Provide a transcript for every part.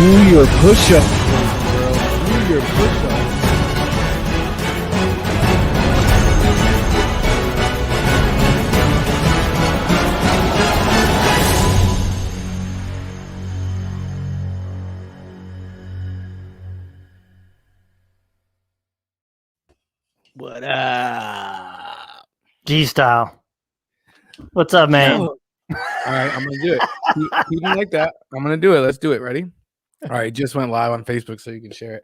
your push-ups, bro. Do your push-ups. What up? G-Style. What's up, man? All right, I'm going to do it. Keep them like that. I'm going to do it. Let's do it. Ready? All right, just went live on Facebook so you can share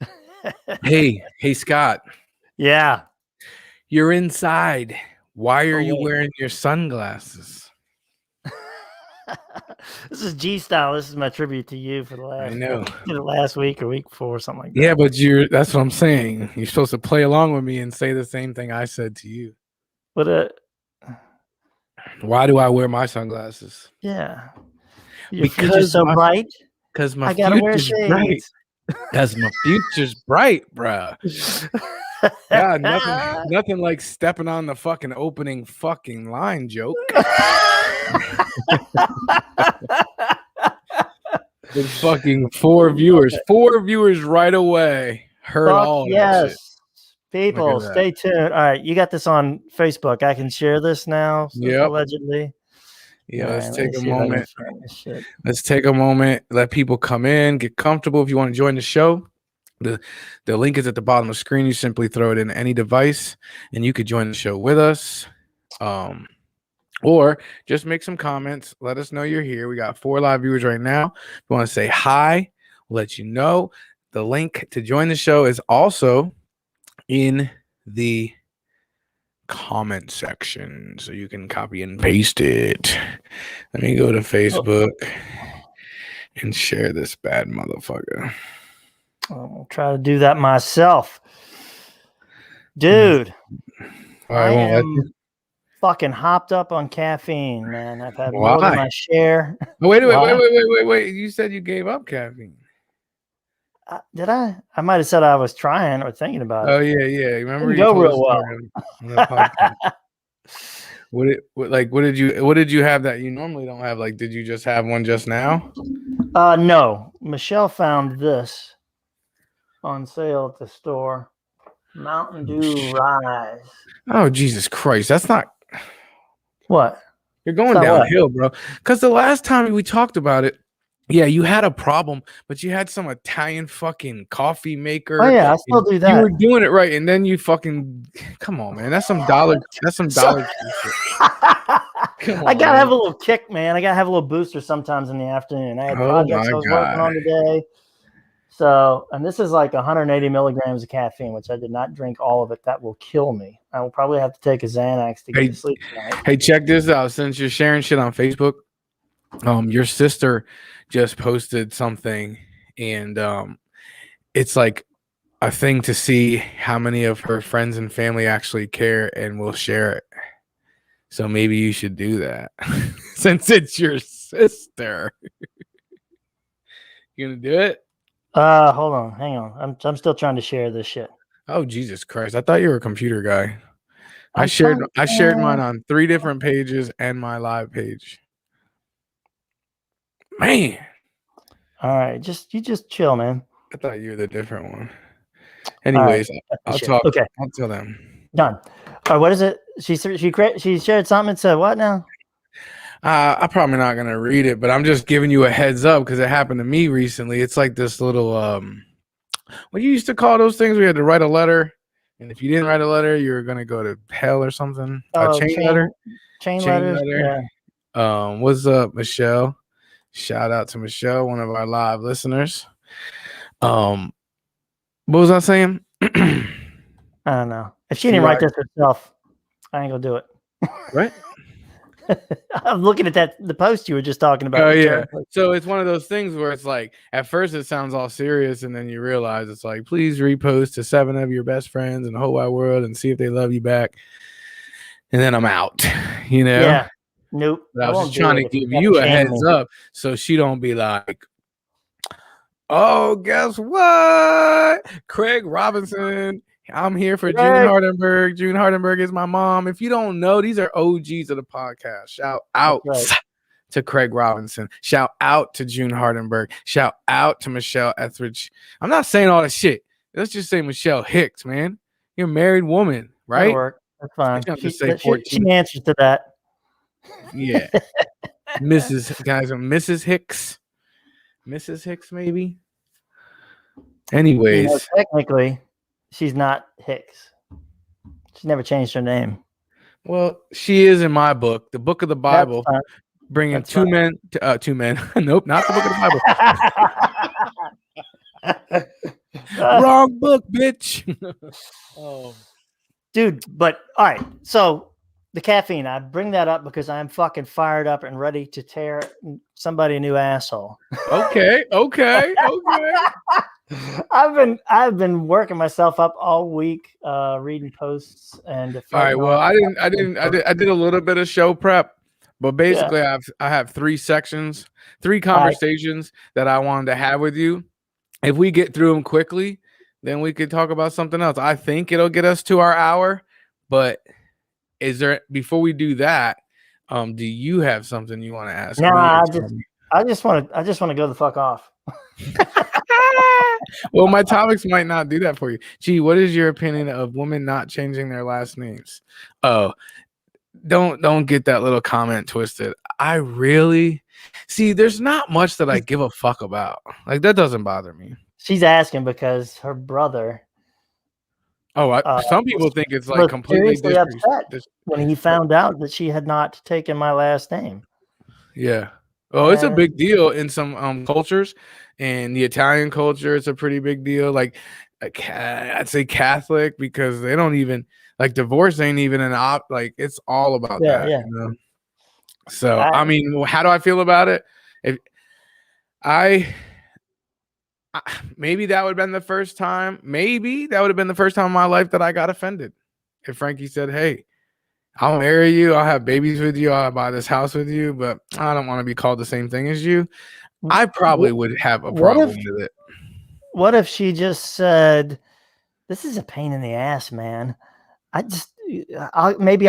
it. Hey, Scott. Yeah. You're inside. Why are you wearing your sunglasses? This is G-Style. This is my tribute to you for the last week or week before, something like that. Yeah, but that's what I'm saying. You're supposed to play along with me and say the same thing I said to you. But why do I wear my sunglasses? Yeah. Because so bright. Because my I gotta wear future's shades. bright. Because my future's bright, bruh. Yeah, nothing like stepping on the fucking opening fucking line joke. With fucking four viewers right away heard all that shit. People, stay tuned. All right, you got this on Facebook. I can share this now. Yep. Allegedly. Yeah, let's take a moment. Let's take a moment. Let people come in, get comfortable. If you want to join the show, the link is at the bottom of the screen. You simply throw it in any device, and you could join the show with us. Or just make some comments. Let us know you're here. We got 4 live viewers right now. If you want to say hi, we'll let you know. The link to join the show is also in the comment section, so you can copy and paste it. Let me go to Facebook and share this bad motherfucker. I'll try to do that myself. Dude, I am fucking hopped up on caffeine, man. I've had more than my share. Wait. You said you gave up caffeine. Did I? I might have said I was trying or thinking about it. Oh yeah. Remember? It didn't go real well. What did you have that you normally don't have? Like, did you just have one just now? No. Michelle found this on sale at the store. Mountain Dew Rise. Oh Jesus Christ! That's not. What? You're going downhill, bro. Because the last time we talked about it, yeah, you had a problem, but you had some Italian fucking coffee maker. Oh yeah, I still do that. You were doing it right, and then you fucking come on, man. That's some dollar. That's some dollar. I gotta have a little kick, man. I gotta have a little booster sometimes in the afternoon. I had projects I was working on today. So, and this is like 180 milligrams of caffeine, which I did not drink all of it. That will kill me. I will probably have to take a Xanax to get to sleep tonight. Hey, check this out. Since you're sharing shit on Facebook, your sister just posted something, and it's like a thing to see how many of her friends and family actually care and will share it. So maybe you should do that since it's your sister. You gonna do it? Hold on, hang on. I'm still trying to share this shit. Oh Jesus Christ! I thought you were a computer guy. I shared mine on 3 different pages and my live page. Man. All right, you just chill, man. I thought you were the different one. Anyways, right. I'll talk. Okay. I'll tell them. Done. All right, what is it? She shared something and said what now? I'm probably not gonna read it, but I'm just giving you a heads up because it happened to me recently. It's like this little what you used to call those things where you had to write a letter, and if you didn't write a letter, you were gonna go to hell or something. Oh, a chain letter. Chain letter. Yeah. What's up, Michelle? Shout out to Michelle, one of our live listeners. What was I saying? I don't know. If she didn't write this herself, I ain't gonna do it. Right? I'm looking at the post you were just talking about. Oh yeah. So it's one of those things where it's like at first it sounds all serious, and then you realize it's like, please repost to 7 of your best friends in the whole wide world and see if they love you back. And then I'm out. You know? Yeah. Nope. But I was just trying to give you a heads up so she don't be like, oh, guess what? Craig Robinson. I'm here for June Hardenberg. June Hardenberg is my mom. If you don't know, these are OGs of the podcast. Shout out to Craig Robinson. Shout out to June Hardenberg. Shout out to Michelle Etheridge. I'm not saying all that shit. Let's just say Michelle Hicks, man. You're a married woman, right? That'll work. That's fine. She answers to that. Yeah. Mrs. Hicks. Mrs. Hicks, maybe. Anyways. Technically, she's not Hicks. She's never changed her name. Well, she is in my book, the book of the Bible, bringing two men. Nope, not the book of the Bible. Wrong book, bitch. Oh, dude. But all right. So the caffeine, I bring that up because I'm fucking fired up and ready to tear somebody a new asshole. Okay. I've been working myself up all week, reading posts and. All right. Well, I did a little bit of show prep, but basically, I have 3 sections, 3 conversations that I wanted to have with you. If we get through them quickly, then we could talk about something else. I think it'll get us to our hour, but before we do that, do you have something you want to ask? No, I just want to go the fuck off. Well, my topics might not do that for you. Gee, what is your opinion of women not changing their last names? Oh, don't get that little comment twisted. I really see there's not much that I give a fuck about. Like, that doesn't bother me. She's asking because her brother. Some people think it's like completely upset when he found out that she had not taken my last name. Yeah. Oh, it's a big deal in some cultures. In the Italian culture, it's a pretty big deal. Like, I'd say Catholic, because they don't even like divorce ain't even an like it's all about that. Yeah. You know? So I mean, how do I feel about it? If maybe that would have been the first time. Maybe that would have been the first time in my life that I got offended. If Frankie said, "Hey, I'll marry you, I'll have babies with you, I'll buy this house with you, but I don't want to be called the same thing as you," I probably would have a problem with it. What if she just said, "This is a pain in the ass, man. I'll get to it. Maybe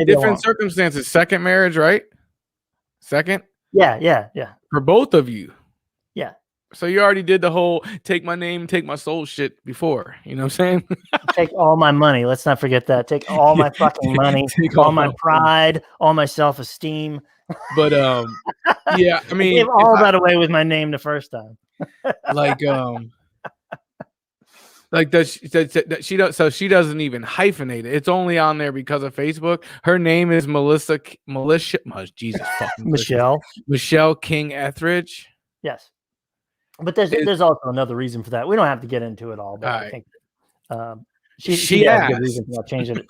different circumstances. Second marriage, right? Second? Yeah. For both of you. Yeah. So you already did the whole take my name, take my soul shit before. You know what I'm saying? Take all my money. Let's not forget that. Take all my fucking money, all my pride, all my self-esteem. But yeah, I mean, I gave all that away with my name the first time. She doesn't even hyphenate it. It's only on there because of Facebook. Her name is Michelle King Etheridge. Yes, but there's also another reason for that. We don't have to get into it all, but I think she has a good reason for not changing it.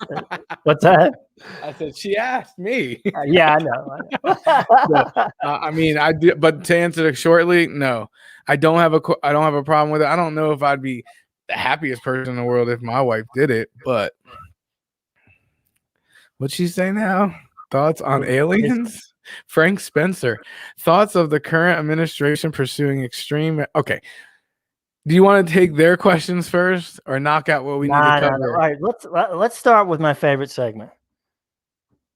What's that? I said she asked me. Yeah, I know. I mean, I do, but to answer it shortly, no, I don't have a problem with it. I don't know if I'd be the happiest person in the world if my wife did it, but what'd she say now? Thoughts on aliens? Frank Spencer. Thoughts of the current administration pursuing extreme. Okay. Do you want to take their questions first or knock out what we need to cover? No. All right, let's start with my favorite segment.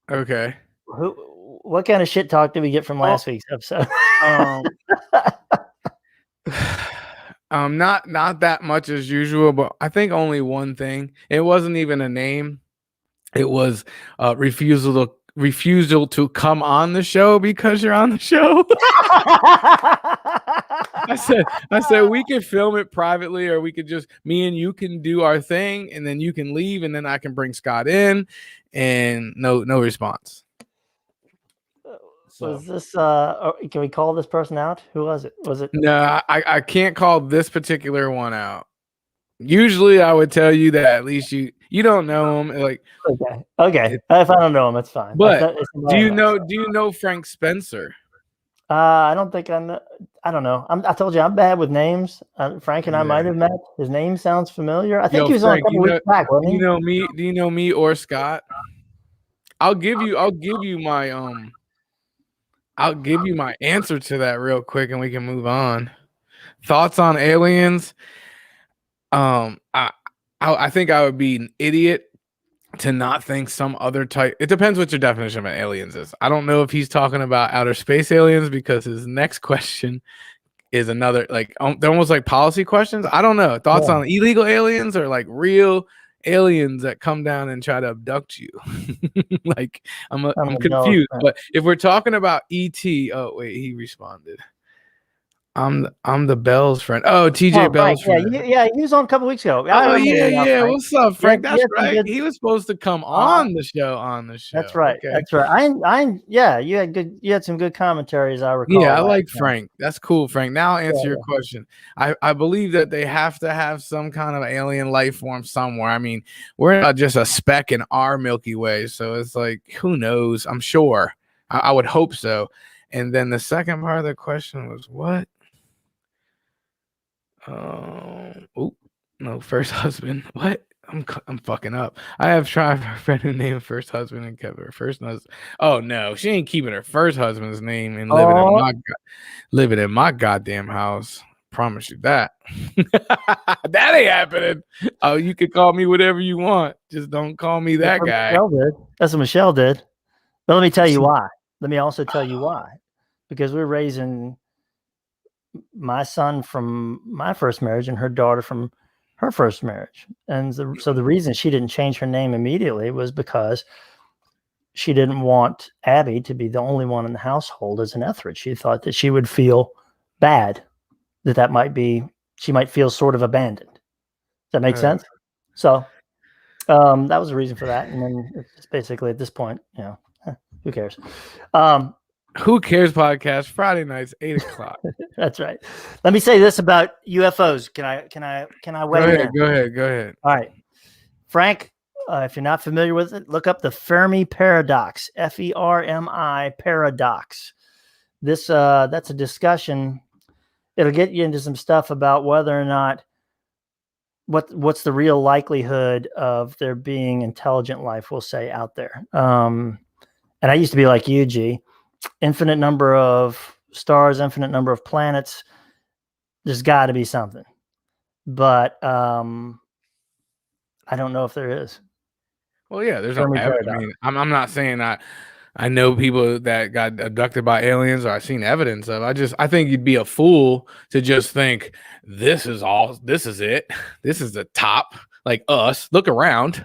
Okay. What kind of shit talk did we get from last week's episode? Not that much as usual, but I think only one thing. It wasn't even a name. It was refusal to come on the show because you're on the show. I said we could film it privately, or we could just me and you can do our thing, and then you can leave, and then I can bring Scott in, and no response. So. Was this can we call this person out? Who was it? Was it? No, I can't call this particular one out. Usually I would tell you that at least you don't know him. Like, okay. If I don't know him, that's fine. But do you know Frank Spencer? I don't think I know. I don't know. I told you I'm bad with names. Frank and I might have met. His name sounds familiar. I think he was Frank, on a couple weeks back. Wasn't he? You know me? Do you know me or Scott? I'll give you my answer to that real quick, and we can move on. Thoughts on aliens? I think I would be an idiot to not think some other type. It depends what your definition of aliens is. I don't know if he's talking about outer space aliens, because his next question is another, like, they're almost like policy questions. I don't know. Thoughts on illegal aliens or like real aliens that come down and try to abduct you? Like, I'm confused. But if we're talking about ET, oh wait, he responded. I'm the Bell's friend. Oh, TJ Bell's friend. Yeah, he was on a couple weeks ago. Oh yeah. What's up, Frank? That's right. He was supposed to come on the show. That's right. Okay. That's right. Yeah, you had some good commentary, as I recall. Yeah, I like Frank. That's cool, Frank. Now I'll answer your question. I believe that they have to have some kind of alien life form somewhere. I mean, we're not just a speck in our Milky Way, so it's like, who knows? I'm sure. I would hope so. And then the second part of the question was what? Oh no, first husband. What? I'm fucking up. I have tried for a friend who named first husband and kept her first husband. Oh no, she ain't keeping her first husband's name and living in my goddamn house. Promise you that. That ain't happening. Oh, you can call me whatever you want. Just don't call me that guy. That's what Michelle did. But let me tell you why. Let me also tell you why. Because we're raising my son from my first marriage and her daughter from her first marriage. And so the reason she didn't change her name immediately was because she didn't want Abby to be the only one in the household as an Etheridge. She thought that she would feel bad, she might feel sort of abandoned. Does that make sense? So that was the reason for that. And then it's basically at this point, who cares? Who Cares podcast, Friday nights, 8:00. That's right. Let me say this about UFOs. Can I weigh in? Go ahead. All right, Frank. If you're not familiar with it, look up the Fermi paradox. Fermi paradox. That's a discussion. It'll get you into some stuff about whether or not what's the real likelihood of there being intelligent life, we'll say, out there. And I used to be like you, G. Infinite number of stars, infinite number of planets. There's got to be something, but I don't know if there is. Well, yeah, there's no evidence. I mean, I'm not saying I know people that got abducted by aliens or I've seen evidence of. I think you'd be a fool to just think this is it. This is the top. Like us. Look around.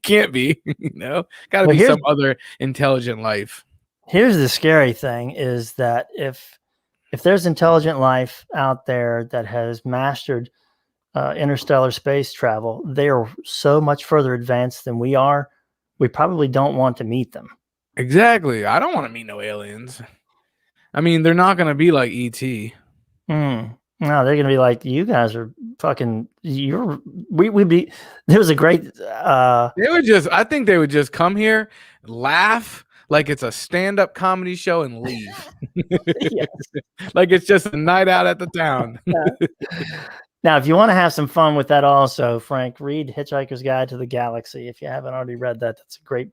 Can't be. Got to be some other intelligent life. Here's the scary thing is that if there's intelligent life out there that has mastered interstellar space travel, they are so much further advanced than we are. We probably don't want to meet them. Exactly. I don't want to meet no aliens. I mean, they're not going to be like ET. No, they're going to be like, you guys are fucking, we'd be, there was a great, I think they would just come here, laugh, like it's a stand-up comedy show and leave. Like it's just a night out at the town. Now, if you want to have some fun with that also, Frank, read Hitchhiker's Guide to the Galaxy. If you haven't already read that, that's a great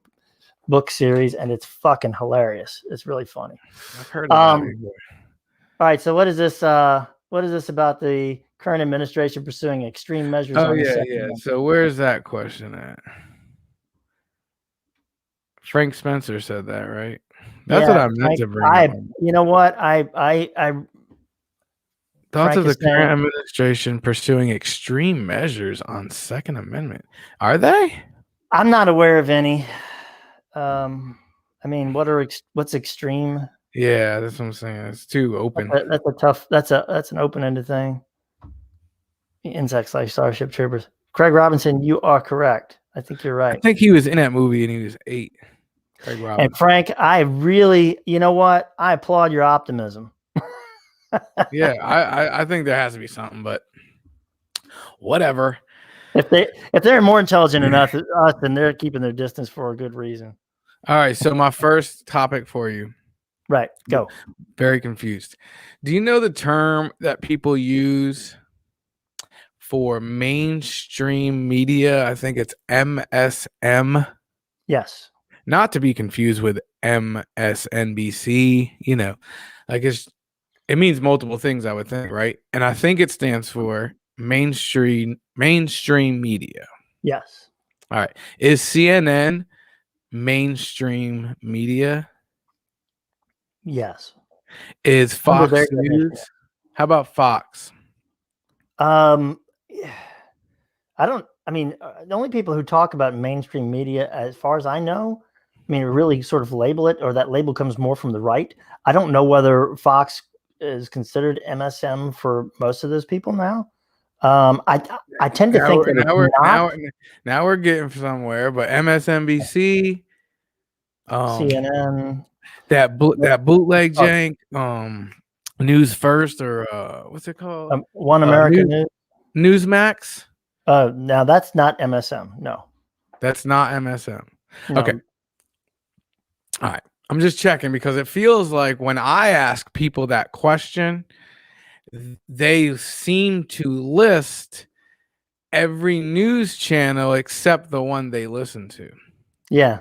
book series, and it's fucking hilarious. It's really funny. I've heard of that. All right, so what is this about the current administration pursuing extreme measures? Oh, yeah. So where's that question at? Frank Spencer said that, right? That's what I meant to bring up. You know what? Thoughts of the current administration pursuing extreme measures on Second Amendment. Are they? I'm not aware of any. I mean, what's extreme? Yeah, that's what I'm saying. It's too open. That's an open-ended thing. Insects like Starship Troopers. Craig Robinson, you are correct. I think you're right. I think he was in that movie and he was 8. Craig Robinson. And Frank, I really, you know what? I applaud your optimism. Yeah, I think there has to be something, but whatever. If they're more intelligent enough than us, then they're keeping their distance for a good reason. All right, so my first topic for you. Right, go. Very confused. Do you know the term that people use for mainstream media? I think it's MSM. Yes. Not to be confused with MSNBC. It means multiple things, I would think, right? And I think it stands for mainstream media. Yes. All right. Is CNN mainstream media? Yes. Is Fox News? How about Fox? I mean, the only people who talk about mainstream media, as far as I know, I mean, really sort of label it, or that label comes more from the right. I don't know whether Fox is considered MSM for most of those people now. I tend to think that now we're getting somewhere, but MSNBC, CNN, that bootleg jank, News First, or what's it called? One America News, Newsmax. Now that's not MSM. No, that's not MSM. No. Okay. All right. I'm just checking because it feels like when I ask people that question, they seem to list every news channel except the one they listen to. Yeah.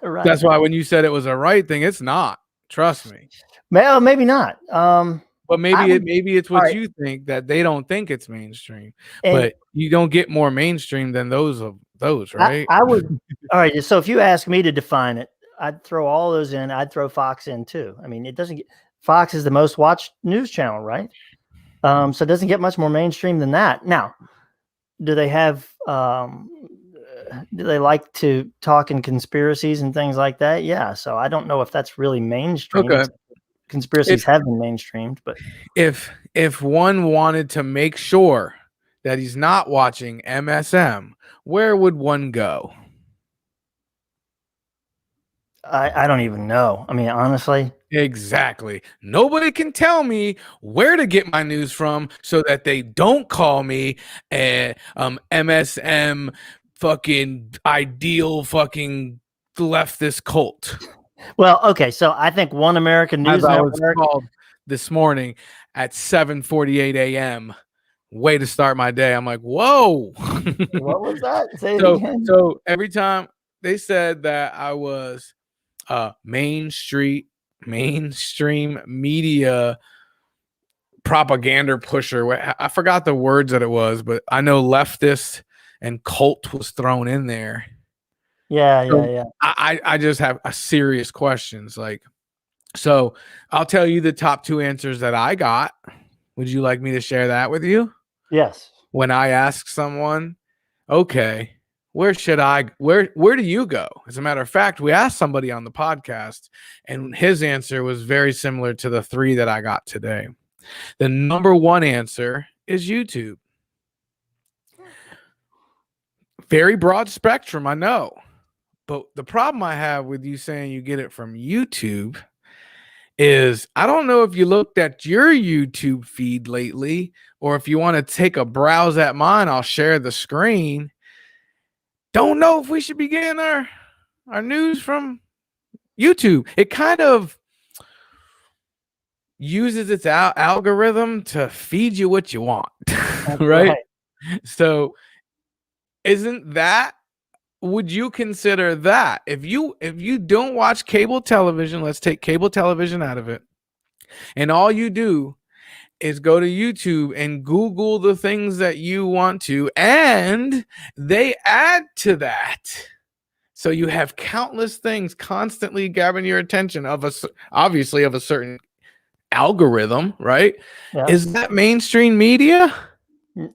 Right. That's why when you said it was a right thing, it's not. Trust me. Well, maybe not. But maybe it's what you think, that they don't think it's mainstream. But you don't get more mainstream than those, right? I would. All right. So if you ask me to define it, I'd throw all those in. I'd throw Fox in too. I mean, it doesn't get, Fox is the most watched news channel, right? So it doesn't get much more mainstream than that. Now, do they have? Do they like to talk in conspiracies and things like that? Yeah. So I don't know if that's really mainstream. Okay. Conspiracies have been mainstreamed, but if one wanted to make sure that he's not watching MSM, where would one go? I don't even know. I mean, honestly. Exactly. Nobody can tell me where to get my news from so that they don't call me a MSM fucking ideal fucking leftist cult. Well, okay, so I think One American News Network was called this morning at 7:48 a.m. Way to start my day. I'm like, whoa. What was that? Say it again. So every time they said that I was mainstream media propaganda pusher. I forgot the words that it was, but I know leftist and cult was thrown in there. Yeah. I just have a serious questions. Like, so I'll tell you the top two answers that I got. Would you like me to share that with you? Yes. When I ask someone, okay, where do you go? As a matter of fact, we asked somebody on the podcast and his answer was very similar to the three that I got today. The number one answer is YouTube. Very broad spectrum, I know. But the problem I have with you saying you get it from YouTube is I don't know if you looked at your YouTube feed lately, or if you want to take a browse at mine, I'll share the screen. Don't know if we should be getting our news from YouTube. It kind of uses its algorithm to feed you what you want, right? So would you consider that if you don't watch cable television, let's take cable television out of it, and all you do is go to YouTube and Google the things that you want to, and they add to that. So you have countless things constantly grabbing your attention obviously of a certain algorithm, right? Yeah. Is that mainstream media?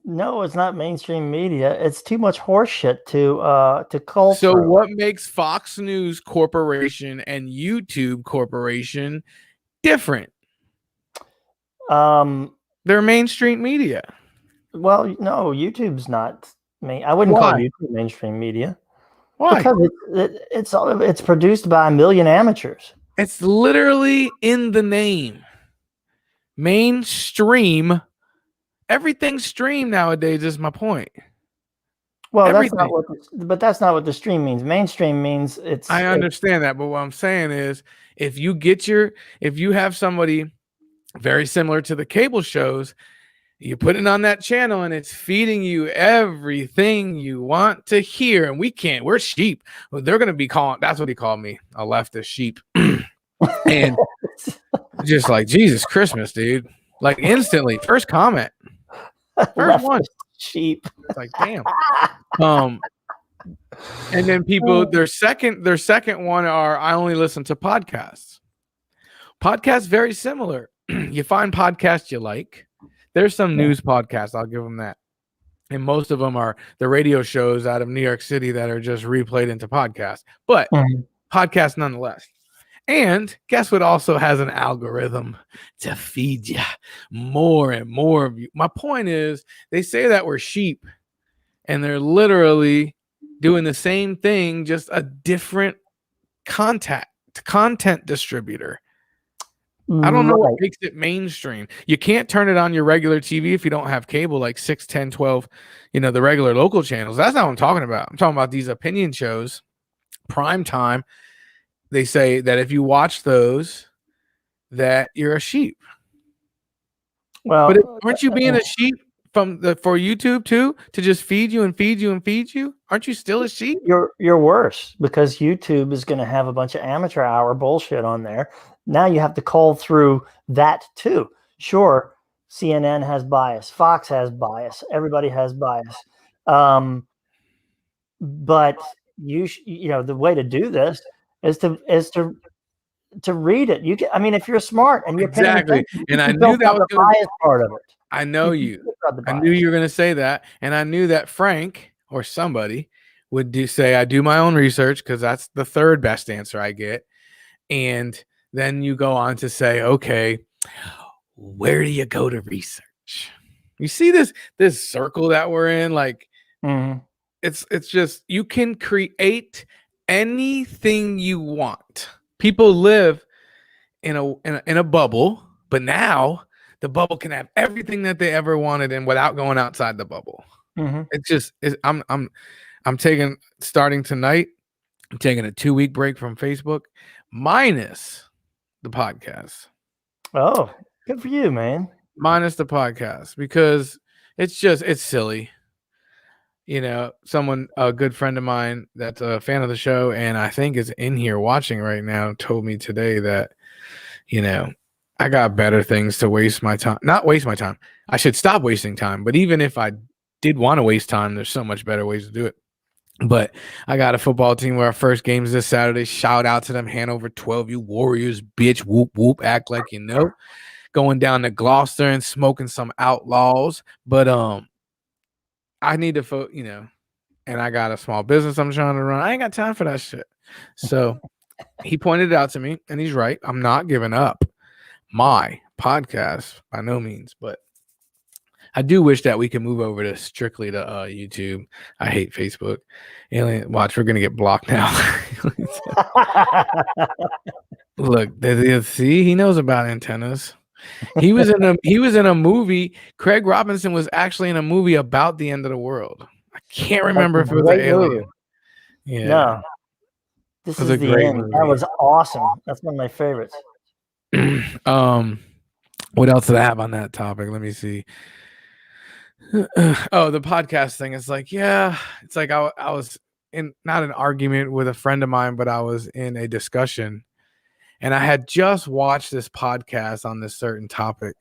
No, it's not mainstream media. It's too much horseshit to call. So what makes Fox News Corporation and YouTube Corporation different? They're mainstream media. Well, no, YouTube's not. I wouldn't call YouTube mainstream media. Why? Because it's produced by a million amateurs. It's literally in the name. Mainstream. Everything's stream nowadays is my point. Well, that's not what the stream means. Mainstream means it's. I understand that, but what I'm saying is, if you have somebody very similar to the cable shows, you put it on that channel and it's feeding you everything you want to hear. And we're sheep. Well, they're going to be that's what he called me, a leftist sheep. And just like, Jesus Christmas, dude. Like instantly, first comment. First one. Sheep. It's like, damn. And then people, their second one are, I only listen to podcasts. Podcasts very similar. You find podcasts you like. There's some news podcasts, I'll give them that. And most of them are the radio shows out of New York City that are just replayed into podcasts, but podcasts nonetheless. And guess what also has an algorithm to feed you more and more of you. My point is, they say that we're sheep, and they're literally doing the same thing, just a different content distributor. I don't know what makes it mainstream. You can't turn it on your regular TV if you don't have cable, like 6, 10, 12, the regular local channels. That's not what I'm talking about. I'm talking about these opinion shows, prime time. They say that if you watch those, that you're a sheep. Well, but aren't you being a sheep for YouTube too, to just feed you and feed you and feed you? Aren't you still a sheep? You're worse, because YouTube is going to have a bunch of amateur hour bullshit on there. Now you have to cull through that too. Sure, CNN has bias, Fox has bias, everybody has bias, but the way to do this is to read it. I mean, if you're smart and you're exactly, and I knew that was the bias part of it. I know you. I knew you were going to say that, and I knew that Frank or somebody would say I do my own research, because that's the third best answer I get. And then you go on to say, okay, where do you go to research? You see this circle that we're in, like it's just, you can create anything you want. People live in a bubble, but now the bubble can have everything that they ever wanted, and without going outside the bubble. It's just, I'm starting tonight, I'm taking a 2-week break from Facebook, minus the podcast. Oh, good for you, man. Minus the podcast, because it's silly. A good friend of mine that's a fan of the show, and I think is in here watching right now, told me today that, I got better things to waste my time. Not waste my time. I should stop wasting time. But even if I did want to waste time, there's so much better ways to do it. But I got a football team where our first game is this Saturday. Shout out to them, Hanover 12, you Warriors, bitch, whoop, whoop, act like you know. Going down to Gloucester and smoking some Outlaws. But I need to, and I got a small business I'm trying to run. I ain't got time for that shit. So he pointed it out to me, and he's right. I'm not giving up my podcast by no means, but I do wish that we could move over to strictly to YouTube. I hate Facebook. Alien, watch, we're gonna get blocked now. Look, see, he knows about antennas. He was in a movie. Craig Robinson was actually in a movie about the end of the world. I can't remember if it was an alien. Movie. Yeah. No. This is the end. Movie. That was awesome. That's one of my favorites. What else did I have on that topic? Let me see. Oh, the podcast thing. It's like, it's like I was in not an argument with a friend of mine, but I was in a discussion, and I had just watched this podcast on this certain topic,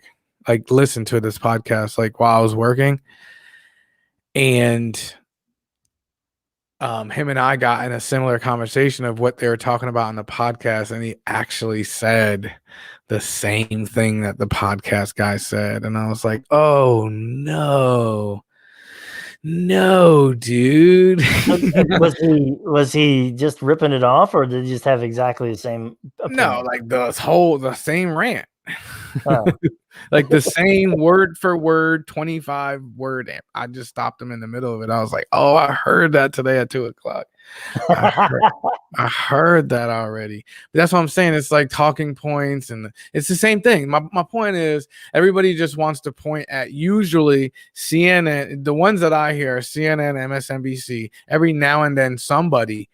like listened to this podcast like while I was working, and him and I got in a similar conversation of what they were talking about on the podcast, and he actually said the same thing that the podcast guy said, and I was like, oh no, dude. was he just ripping it off, or did he just have exactly the same opinion? No, like the same rant. Oh. Like the same word for word, 25 word. I just stopped him in the middle of it. I was like, oh, I heard that today at 2:00. I heard that already. But that's what I'm saying. It's like talking points, and it's the same thing. My point is, everybody just wants to point at usually CNN. The ones that I hear are CNN, MSNBC. Every now and then somebody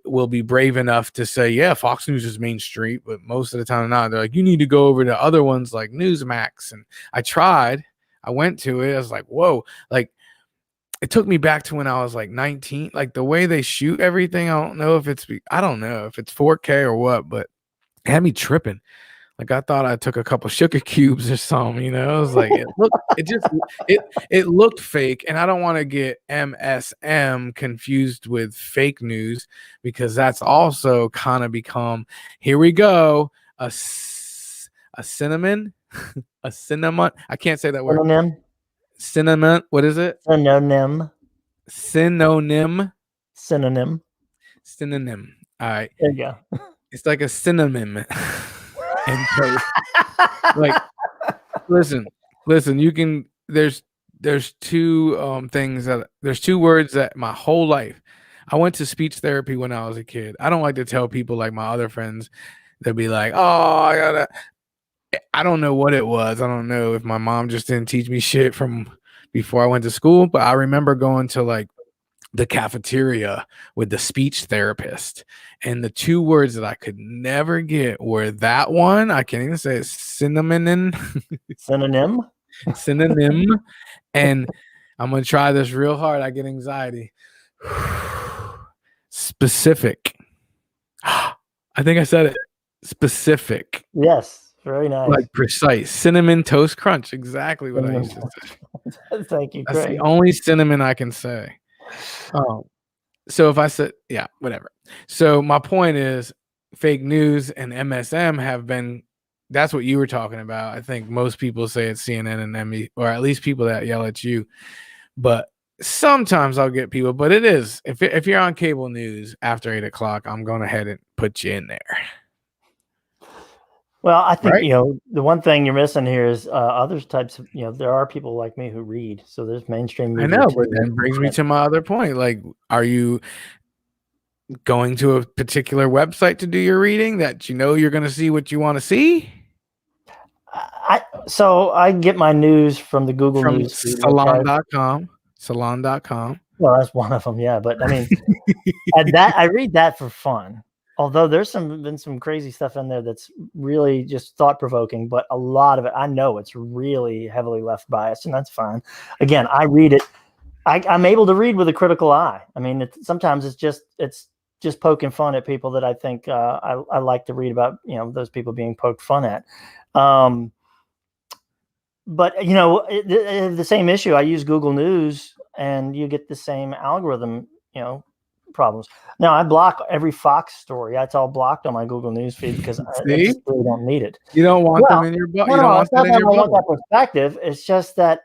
will be brave enough to say, yeah, Fox News is Main Street, but most of the time not. They're like, you need to go over to other ones like Newsmax. And I went to it. I was like, whoa, like it took me back to when I was like 19, like the way they shoot everything. I don't know if it's 4K or what, but it had me tripping. Like I thought I took a couple sugar cubes or something, you know. It was like it looked fake, and I don't want to get MSM confused with fake news because that's also kind of become, here we go, a cinnamon, a cinnamon. I can't say that word. Synonym. Cinnamon. What is it? Synonym. Synonym. Synonym. Synonym. All right. There you go. It's like a synonym. And so, like, listen, you can, there's two things that, there's two words that my whole life, I went to speech therapy when I was a kid. I don't like to tell people like my other friends, they'll be like, oh, I don't know what it was. I don't know if my mom just didn't teach me shit from before I went to school, but I remember going to like the cafeteria with the speech therapist, and the two words that I could never get were that one, I can't even say it, synonym, and I'm gonna try this real hard. I get anxiety. Specific. I think I said it. Specific. Yes, very nice. Like precise. Cinnamon Toast Crunch. Exactly what I used to say. Thank you. That's the only cinnamon I can say. So if I said, yeah, whatever. So my point is, fake news and MSM have been, that's what you were talking about. I think most people say it's CNN and ME, or at least people that yell at you. But sometimes I'll get people, but it is, if you're on cable news after 8 o'clock, I'm going ahead and put you in there. Well, I think, the one thing you're missing here is other types of, there are people like me who read. So there's mainstream media. I know, but that brings me to my other point. Like, are you going to a particular website to do your reading that you're going to see what you want to see? So I get my news from the Google News feed. Salon.com. Salon.com. Well, that's one of them, yeah. But I mean, I read that for fun. Although there's been some crazy stuff in there that's really just thought provoking, but a lot of it, I know it's really heavily left biased, and that's fine. Again, I read it. I'm able to read with a critical eye. I mean, sometimes it's just poking fun at people that I think I like to read about. Those people being poked fun at. But the same issue. I use Google News, and you get the same algorithm. Problems. Now I block every Fox story. That's all blocked on my Google News feed because I just really don't need it. You don't want them in your book. No, it's not that I want that perspective. It's just that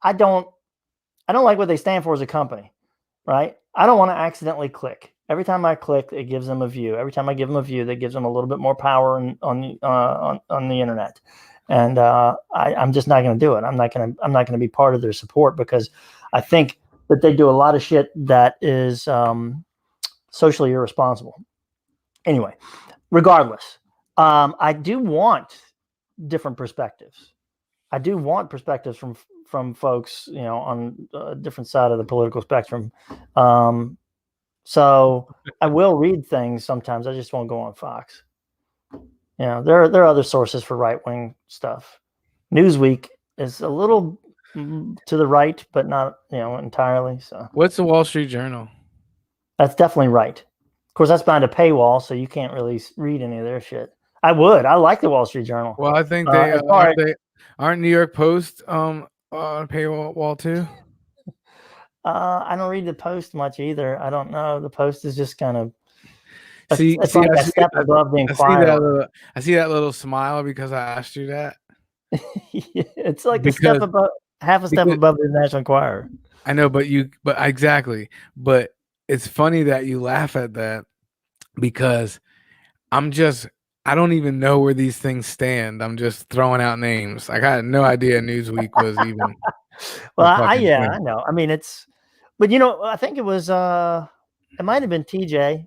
I don't like what they stand for as a company, right? I don't want to accidentally click. Every time I click, it gives them a view. Every time I give them a view, that gives them a little bit more power on the internet. And I'm just not going to do it. I'm not going to be part of their support because I think that they do a lot of shit that is socially irresponsible. Anyway, regardless, I do want different perspectives. I do want perspectives from folks, on a different side of the political spectrum. So I will read things sometimes. I just won't go on Fox. There are other sources for right-wing stuff. Newsweek is a little to the right, but not entirely. So what's the Wall Street Journal? That's definitely right. Of course, that's behind a paywall, so you can't really read any of their shit. I like the Wall Street Journal. Well, I think aren't New York Post on paywall too. I don't read the Post much either. I don't know. The Post is just kind of a step above the Inquirer. I see that little smile because I asked you that. It's like half a step above the National Enquirer. I know, but exactly. But it's funny that you laugh at that because I don't even know where these things stand. I'm just throwing out names. I had no idea Newsweek was even. Well, I know. I mean, but I think it was, it might've been TJ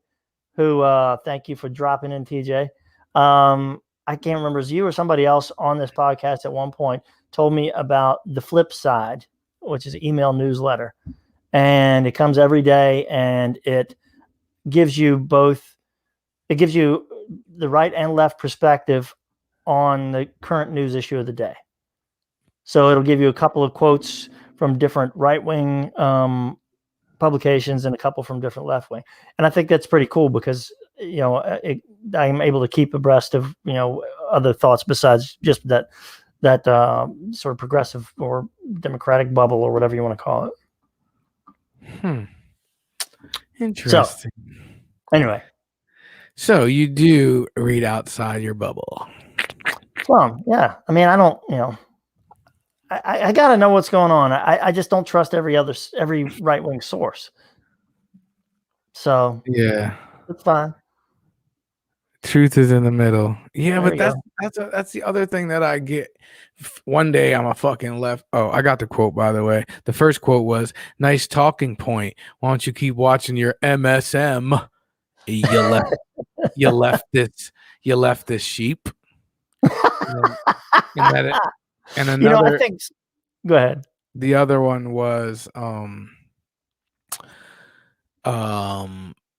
who, thank you for dropping in, TJ. I can't remember, it was you or somebody else on this podcast at one point told me about the Flip Side, which is an email newsletter, and it comes every day, and it gives you the right and left perspective on the current news issue of the day. So it'll give you a couple of quotes from different right-wing publications and a couple from different left-wing. And I think that's pretty cool because, I'm able to keep abreast of, other thoughts besides just that sort of progressive or democratic bubble or whatever you want to call it. Interesting. So, anyway. So you do read outside your bubble. Yeah. I mean, I don't, I got to know what's going on. I just don't trust every right-wing source. So yeah, it's fine. Truth is in the middle. Yeah, There but that's the other thing that I get. One day I'm a fucking left. Oh, I got the quote, by the way. The first quote was, "Nice talking point. Why don't you keep watching your MSM? You left this sheep." And another. I think. Go ahead. The other one was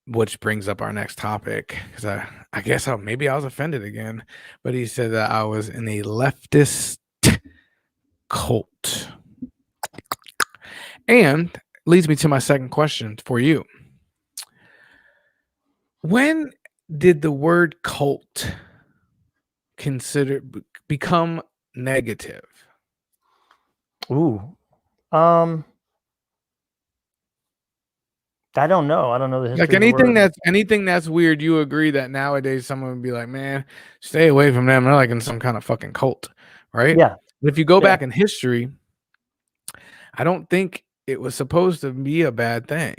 which brings up our next topic, because I guess maybe I was offended again, but he said that I was in a leftist cult, and leads me to my second question for you. When did the word cult become negative? Ooh. I don't know. I don't know the history. Like anything that's weird, you agree that nowadays someone would be like, man, stay away from them. They're like in some kind of fucking cult, right? Yeah. But if you go back in history, I don't think it was supposed to be a bad thing.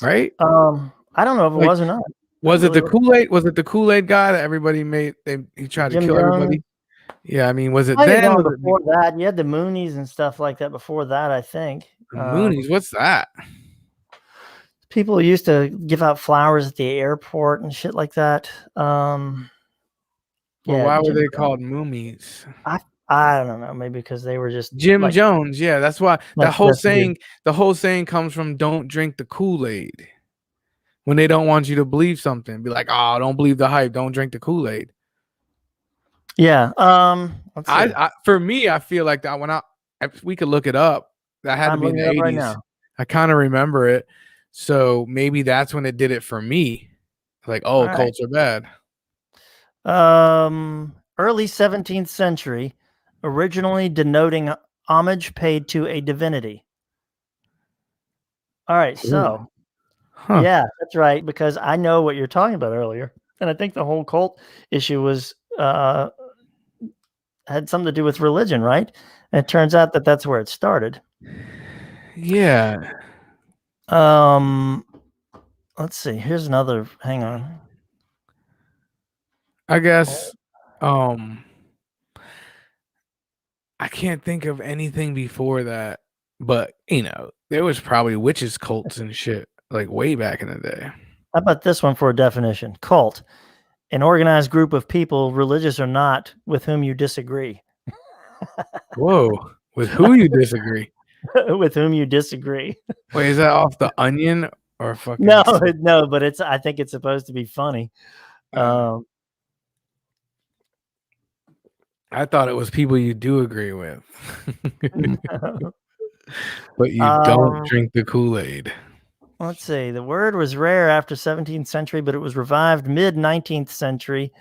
Right? I don't know if it was or not. Was it the Kool-Aid? Was it the Kool-Aid guy that everybody made? He tried to kill everybody. Yeah, I mean, was it then? Before that, you had the Moonies and stuff like that. Before that, I think. Moonies, what's that? People used to give out flowers at the airport and shit like that. Well, why were they called Moomies? I don't know. Maybe because they were just Jim Jones. Yeah, that's why the whole saying comes from "Don't drink the Kool-Aid." When they don't want you to believe something, be like, "Oh, don't believe the hype. Don't drink the Kool-Aid." Yeah. For me, I feel like that if we could look it up, that had to be in the 80s. Right now. I kind of remember it. So maybe that's when it did it for me. Like, oh, cults are bad. Early 17th century, originally denoting homage paid to a divinity. All right, so yeah, that's right, because I know what you're talking about earlier, and I think the whole cult issue was had something to do with religion, right? And it turns out that that's where it started. Yeah. Let's see. Here's another. Hang on. I guess I can't think of anything before that, but there was probably witches cults and shit like way back in the day. How about this one for a definition? Cult, an organized group of people, religious or not, with whom you disagree. Whoa, with who you disagree? With whom you disagree. Wait, is that off the Onion or fucking? No, but I think it's supposed to be funny. I thought it was people you do agree with. But you don't drink the Kool-Aid. Let's see. The word was rare after 17th century, but it was revived mid-19th century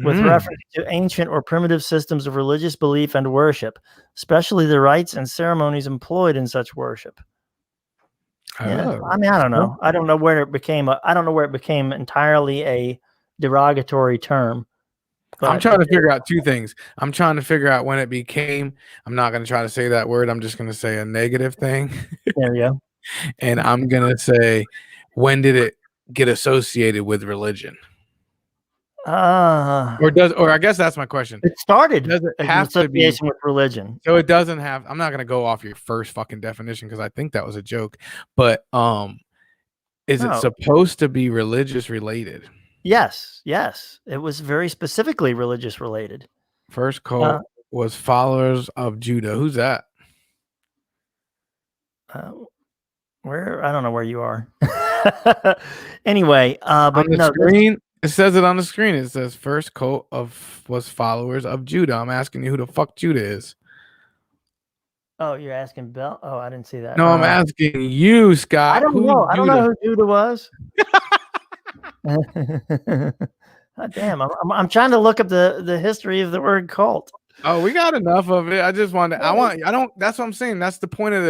with reference to ancient or primitive systems of religious belief and worship, especially the rites and ceremonies employed in such worship. Yeah. I mean, I don't know. I don't know where it became entirely a derogatory term. I'm trying to figure out two things. I'm trying to figure out when it became, I'm not going to try to say that word. I'm just going to say a negative thing. There you go. And I'm going to say, when did it get associated with religion? Or I guess that's my question. It started does it have to be with religion. So it doesn't have, I'm not going to go off your first fucking definition because I think that was a joke, but is it supposed to be religious related? Yes. It was very specifically religious related. First cult was followers of Judah. Who's that? Where? I don't know where you are. Anyway, but on the screen, it says it on the screen. It says first cult was followers of Judah. I'm asking you who the fuck Judah is. Oh, you're asking Bell? Oh, I didn't see that. No, I'm asking you, Scott. I don't know. I don't know who Judah was. Damn, I'm trying to look up the history of the word cult. Oh, we got enough of it. I just wanted. That's what I'm saying. That's the point of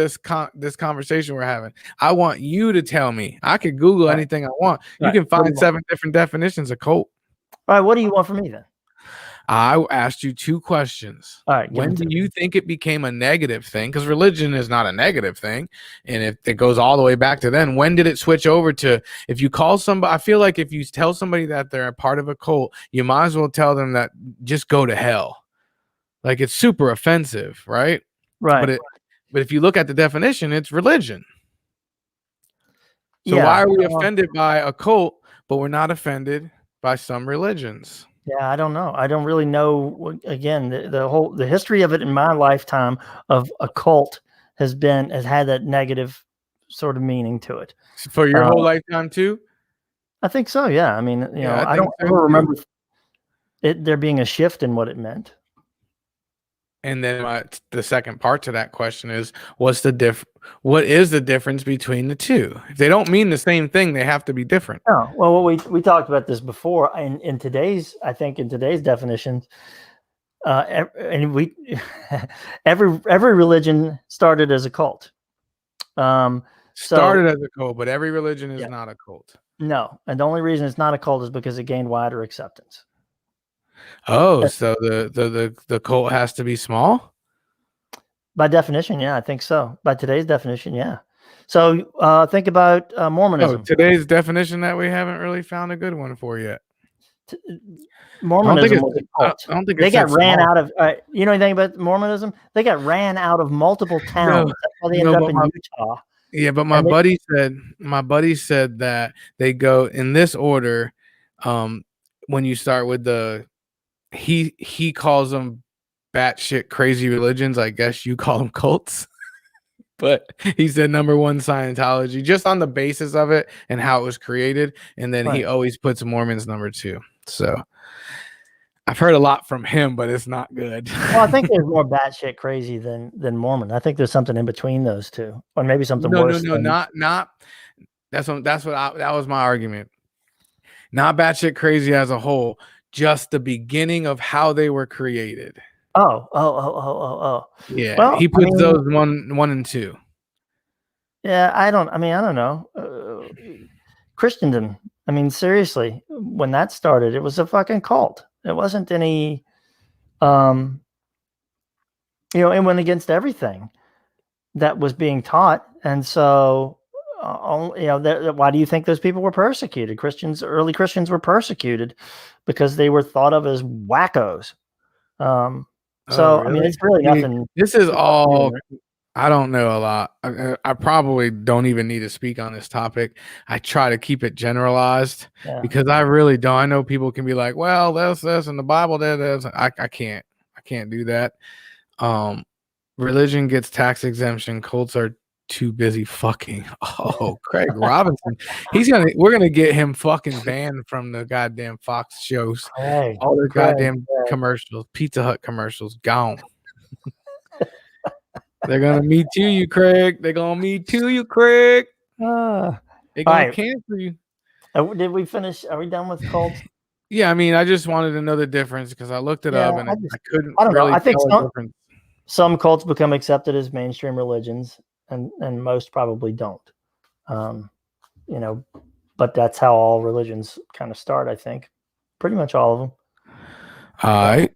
this conversation we're having. I want you to tell me. I could Google anything I want. You can find 7 different definitions of cult. All right, what do you want from me then? I asked you 2 questions. All right. When do you think it became a negative thing? Because religion is not a negative thing. And if it goes all the way back to then, when did it switch over to, if you call somebody, I feel like if you tell somebody that they're a part of a cult, you might as well tell them that just go to hell. Like, it's super offensive, right? Right. But if you look at the definition, it's religion. So why are we offended by a cult, but we're not offended by some religions? Yeah, I don't know. I don't really know. Again, the history of it in my lifetime of a cult has had that negative sort of meaning to it. For your whole lifetime too? I think so. Yeah. I mean, I don't ever remember there being a shift in what it meant. And then the second part to that question is, what is the difference between the two? If they don't mean the same thing, they have to be different. Oh, well, we talked about this before. In today's definitions, and every religion started as a cult. Started as a cult, but every religion is not a cult. No, and the only reason it's not a cult is because it gained wider acceptance. Oh, so the cult has to be small? By definition, yeah, I think so. By today's definition, yeah. So think about Mormonism. Oh, today's definition that we haven't really found a good one for yet. Mormonism was a cult. I don't think they got ran out of. You know anything about Mormonism? They got ran out of multiple towns. That's how they ended up in Utah. Yeah, but my buddy said that they go in this order. When you start with he calls them batshit crazy religions. I guess you call them cults. But he said number 1, Scientology, just on the basis of it and how it was created. And then he always puts Mormons number 2. So I've heard a lot from him, but it's not good. Well, I think there's more batshit crazy than Mormon. I think there's something in between those two, or maybe something worse. No, not. That was my argument. Not batshit crazy as a whole, just the beginning of how they were created. Oh. Yeah, well, he puts those 1 and 2. Yeah, I don't know. Christendom. I mean, seriously, when that started, it was a fucking cult. It wasn't any, it went against everything that was being taught. And so, why do you think those people were persecuted? Early Christians were persecuted because they were thought of as wackos. Really? I mean, it's really nothing. This is all. I don't know a lot. I probably don't even need to speak on this topic. I try to keep it generalized because I really don't. I know people can be like, well, this, and the Bible did this. I can't do that. Religion gets tax exemption. Cults are too busy fucking. Oh, Craig Robinson. We're gonna get him fucking banned from the goddamn Fox shows. All the goddamn commercials, Pizza Hut commercials, gone. They're gonna Me Too you, Craig. They're gonna Me Too you, Craig. They're gonna cancel you. Did we finish? Are we done with cults? Yeah, I mean, I just wanted to know the difference because I looked it up and I couldn't. I don't know. I think some cults become accepted as mainstream religions, and most probably don't. But that's how all religions kind of start. I think pretty much all of them. All right.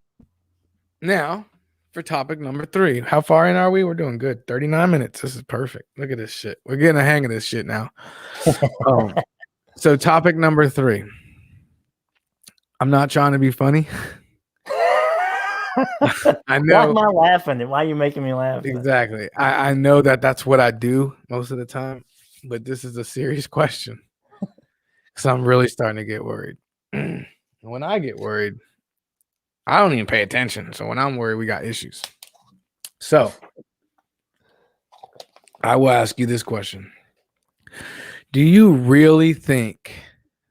Now, for topic number 3, how far in are we? We're doing good. 39 minutes. This is perfect. Look at this shit. We're getting a hang of this shit now. So topic number 3. I'm not trying to be funny. I know. Why am I laughing? Why are you making me laugh? Exactly. I know that's what I do most of the time, but this is a serious question because I'm really starting to get worried. When I get worried, I don't even pay attention. So when I'm worried, we got issues. So I will ask you this question. Do you really think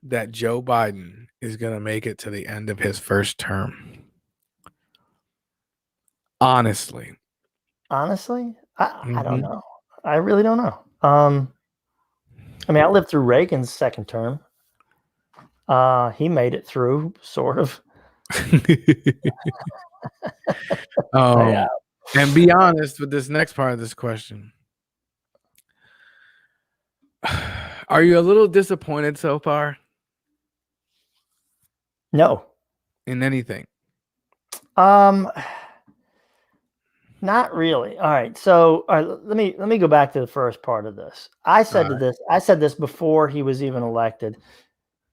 that Joe Biden is going to make it to the end of his first term? Honestly, I don't know. I really don't know. I mean, I lived through Reagan's second term. He made it through, sort of. Yeah. And be honest with this next part of this question. Are you a little disappointed so far? No. In anything? Not really. All right. So let me go back to the first part of this. I said this before he was even elected.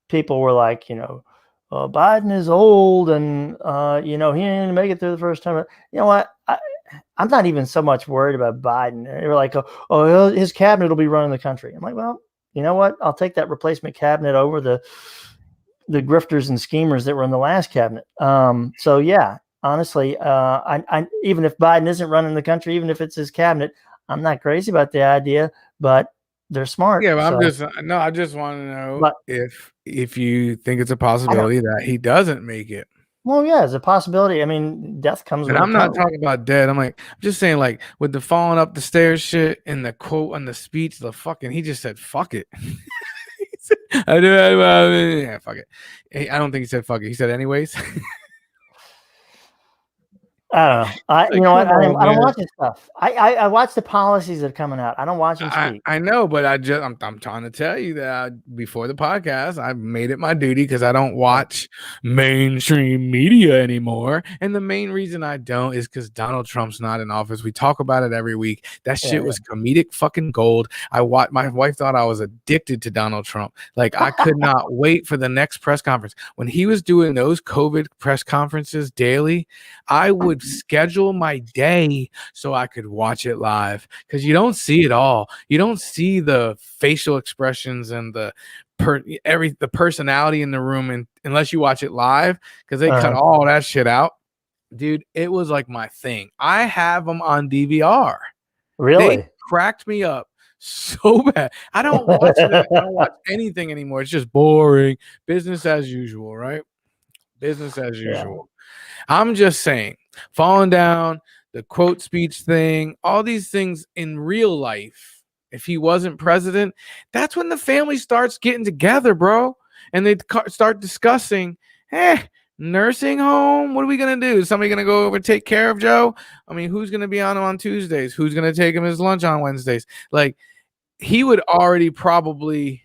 People were like, Biden is old and he didn't make it through the first time. You know what? I'm not even so much worried about Biden. They were like, oh, his cabinet will be running the country. I'm like, well, you know what? I'll take that replacement cabinet over the grifters and schemers that were in the last cabinet. So yeah, honestly, I even if Biden isn't running the country, even if it's his cabinet, I'm not crazy about the idea, but they're smart. Yeah, but I just want to know if you think it's a possibility that he doesn't make it. Well, yeah, it's a possibility. I mean, death comes. And I'm not talking about dead. I'm just saying, like, with the falling up the stairs shit and the quote on the speech, he just said, "Fuck it." Yeah, fuck it. I don't think he said fuck it. He said anyways. I don't know. I don't watch this stuff. I watch the policies that are coming out. I don't watch them speak. I know, but I'm trying to tell you that before the podcast, I made it my duty because I don't watch mainstream media anymore. And the main reason I don't is because Donald Trump's not in office. We talk about it every week. That shit was comedic fucking gold. My wife thought I was addicted to Donald Trump. Like, I could not wait for the next press conference. When he was doing those COVID press conferences daily, I would schedule my day so I could watch it live, because you don't see it all. You don't see the facial expressions and the personality in the room unless you watch it live, because they cut all that shit out. Dude, it was like my thing. I have them on DVR. Really? They cracked me up so bad. I don't watch it. I don't watch anything anymore. It's just boring. Business as usual, right? Business as usual. I'm just saying, falling down, the quote speech thing, all these things in real life, if he wasn't president, that's when the family starts getting together, bro. And they start discussing, nursing home, what are we going to do? Is somebody going to go over and take care of Joe? I mean, who's going to be on Tuesdays? Who's going to take him his lunch on Wednesdays? Like, he would already probably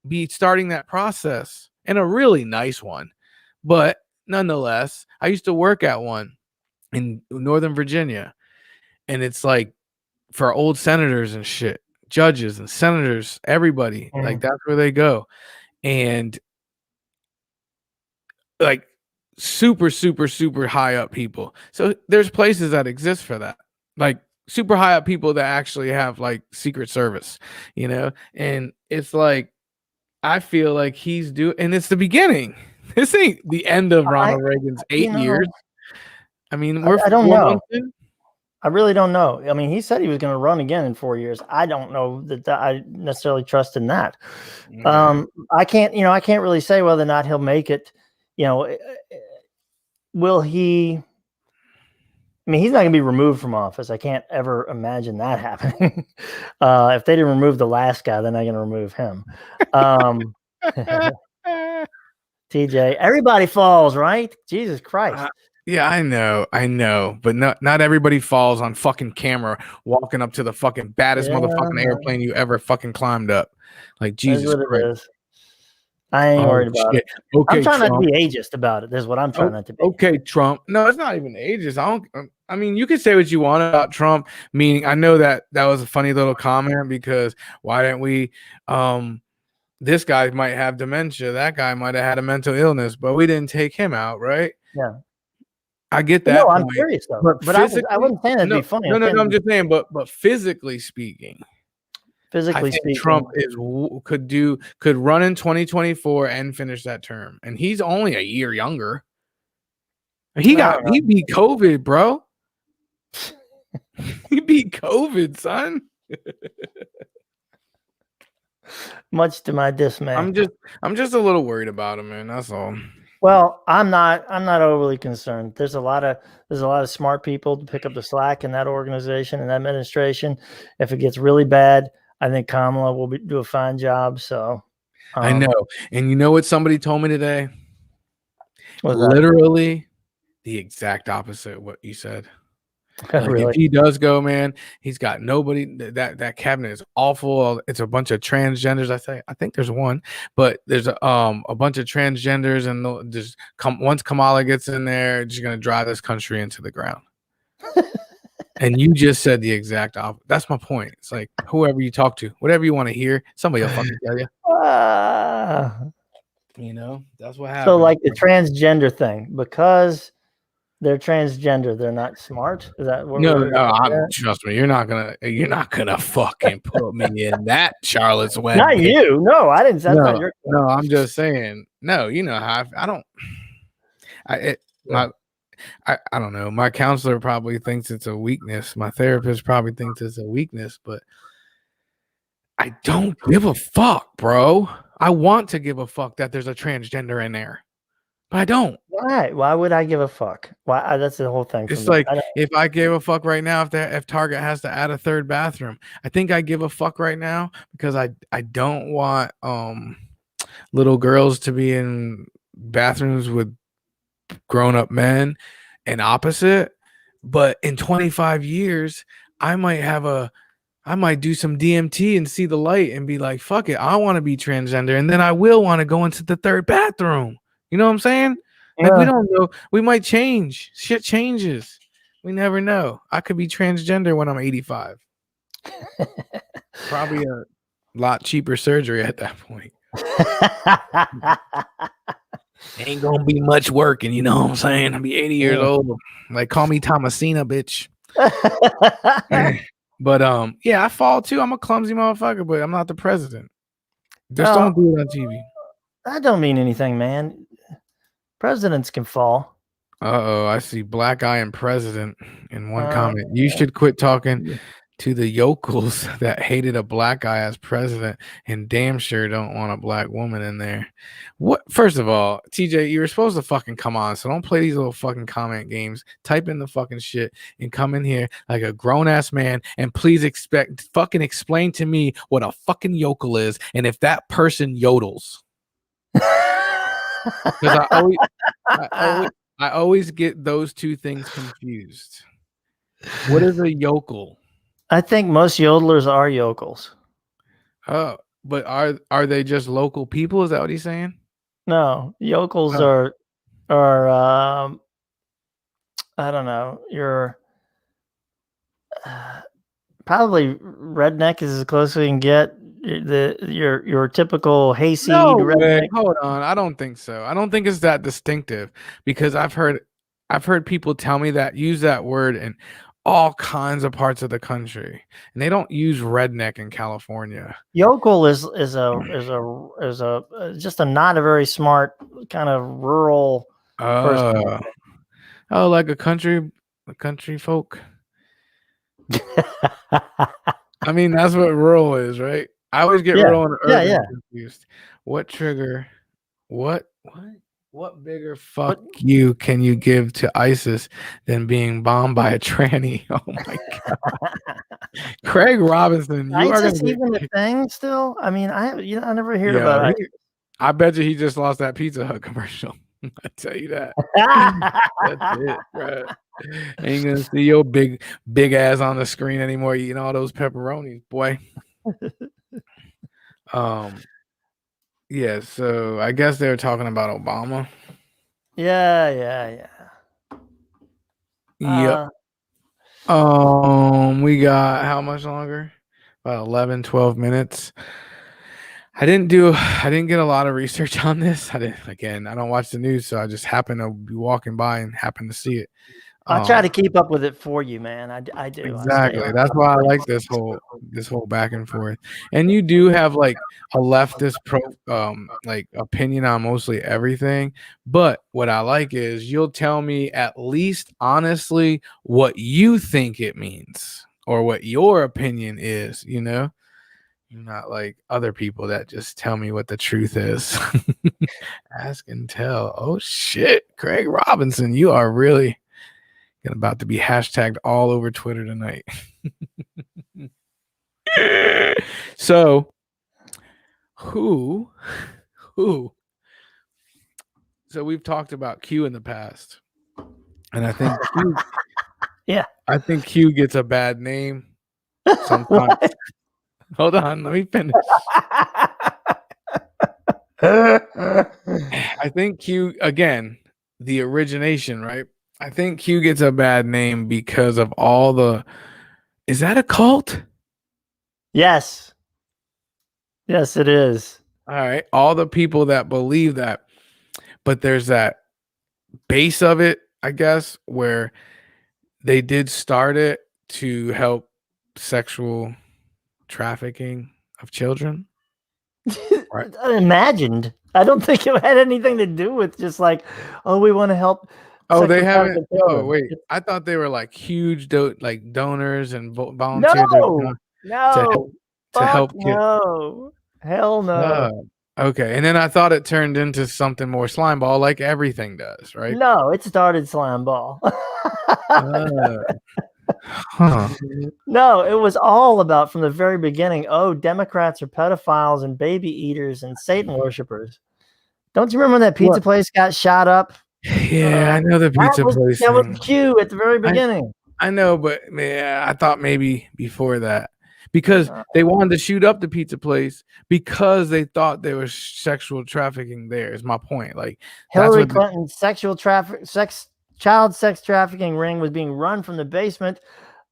be starting that process, and a really nice one. But nonetheless, I used to work at one in Northern Virginia, and it's like for old senators and shit, judges and senators, everybody, like, that's where they go. And like super, super, super high up people. So there's places that exist for that, like super high up people that actually have like Secret Service, and it's like, I feel like he's and it's the beginning. This ain't the end of Ronald Reagan's 8 years. I mean, I don't know. I really don't know. I mean, he said he was going to run again in 4 years. I don't know that I necessarily trust in that. I can't really say whether or not he'll make it. Will he? I mean, he's not going to be removed from office. I can't ever imagine that happening. If they didn't remove the last guy, they're not going to remove him. TJ, everybody falls, right? Jesus Christ. Yeah, I know, but not everybody falls on fucking camera walking up to the fucking baddest motherfucking airplane you ever fucking climbed up. Like, Jesus Christ. I ain't worried about it. Okay, I'm trying not to be ageist about it. That's what I'm trying not to be. Okay, Trump. No, it's not even ageist. I mean, you can say what you want about Trump. Meaning, I know that was a funny little comment, because why didn't we? This guy might have dementia. That guy might have had a mental illness, but we didn't take him out, right? Yeah. I get that. No, I'm curious though. But I wouldn't say that'd be funny. No, I'm just saying. But physically speaking, I think Trump could run in 2024 and finish that term, and he's only a year younger. He beat COVID, bro. He beat COVID, son. Much to my dismay. I'm just a little worried about him, man. That's all. Well, I'm not overly concerned. There's a lot of smart people to pick up the slack in that organization and that administration. If it gets really bad, I think Kamala will do a fine job. So I know. And you know what somebody told me today? Literally Literally the exact opposite of what you said. Like, really? if he does go, man, he's got nobody. That cabinet is awful. It's a bunch of transgenders. I think there's one, but there's a bunch of transgenders, and just once Kamala gets in there, just gonna drive this country into the ground. And you just said the exact opposite. That's my point. It's like whoever you talk to, whatever you want to hear, somebody will fucking tell you. You know, that's what happens. So, like the transgender thing, because they're transgender, they're not smart. Is that what? No, trust me, you're not gonna fucking put me in that Charlotte's Web. Not you. No, I didn't. That's not your. No, I'm just saying. No, you know how I don't. I don't know. My counselor probably thinks it's a weakness. My therapist probably thinks it's a weakness, but I don't give a fuck, bro. I want to give a fuck that there's a transgender in there, but I don't. Why? Why would I give a fuck? Why? That's the whole thing. It's like if I gave a fuck right now, if Target has to add a third bathroom, I think I give a fuck right now because I don't want little girls to be in bathrooms with grown-up men and opposite. But in 25 years, I might do some DMT and see the light and be like, fuck it, I want to be transgender, and then I will want to go into the third bathroom. You know what I'm saying? Like, we don't know. We might change. Shit changes. We never know. I could be transgender when I'm 85. Probably a lot cheaper surgery at that point. Ain't gonna be much working, you know what I'm saying? I'll be 80 years old. Like, call me Thomasina, bitch. But yeah, I fall too. I'm a clumsy motherfucker, but I'm not the president. Just don't do it on TV. That don't mean anything, man. Presidents can fall. Uh-oh, I see black eye and president in one comment. You should quit talking to the yokels that hated a black guy as president and damn sure don't want a black woman in there. What? First of all, TJ, you were supposed to fucking come on, so don't play these little fucking comment games. Type in the fucking shit and come in here like a grown-ass man and please fucking explain to me what a fucking yokel is and if that person yodels. Because I always get those two things confused. What is a yokel? I think most yodelers are yokels. Oh, but are they just local people? Is that what he's saying? No, yokels are I don't know. You're probably redneck is as close as we can get. Your typical hayseed redneck. Hold on, I don't think so. I don't think it's that distinctive because I've heard people tell me that use that word in all kinds of parts of the country, and they don't use redneck in California. Yokel is just a not a very smart kind of rural person. Oh, like a country folk. I mean, that's what rural is, right? I always get rural and urban confused. What trigger? What bigger fuck you can you give to ISIS than being bombed by a tranny? Oh my god, Craig Robinson, you are even a thing still. I mean, I never hear about it. I bet you he just lost that Pizza Hut commercial. I tell you that. That's it, bro. Ain't gonna see your big ass on the screen anymore eating all those pepperonis, boy. Yeah, so I guess they were talking about Obama. Yeah. Yep. We got how much longer? About 11, 12 minutes. I didn't get a lot of research on this. I don't watch the news, so I just happened to be walking by and happened to see it. I try to keep up with it for you, man. I do. Exactly. That's why I like this whole back and forth. And you do have like a leftist like opinion on mostly everything. But what I like is you'll tell me at least honestly what you think it means or what your opinion is, you know? You're not like other people that just tell me what the truth is. Ask and tell. Oh shit, Craig Robinson, you are really about to be hashtagged all over Twitter tonight. So who. So we've talked about Q in the past, and I think Q, Yeah. I think Q gets a bad name sometimes. Hold on, let me finish. I think Q, again, the origination, right? I think Q gets a bad name because of all the. Is that a cult? Yes. Yes, it is. All right, all the people that believe that, but there's that base of it, I guess, where they did start it to help sexual trafficking of children. Right. Imagined. I don't think it had anything to do with just like, oh, we want to help. Oh, they haven't. Oh, wait. I thought they were like huge, donors and volunteer No, to help kids. No, hell no. Okay, and then I thought it turned into something more slime ball, like everything does, right? No, it started slime ball. No, it was all about from the very beginning. Oh, Democrats are pedophiles and baby eaters and Satan worshipers. Don't you remember when that pizza place got shot up? Yeah, I know the pizza place. That was Q at the very beginning. I know, but man, I thought maybe before that, because they wanted to shoot up the pizza place because they thought there was sexual trafficking there. Is my point. Like Hillary Clinton's child sex trafficking ring was being run from the basement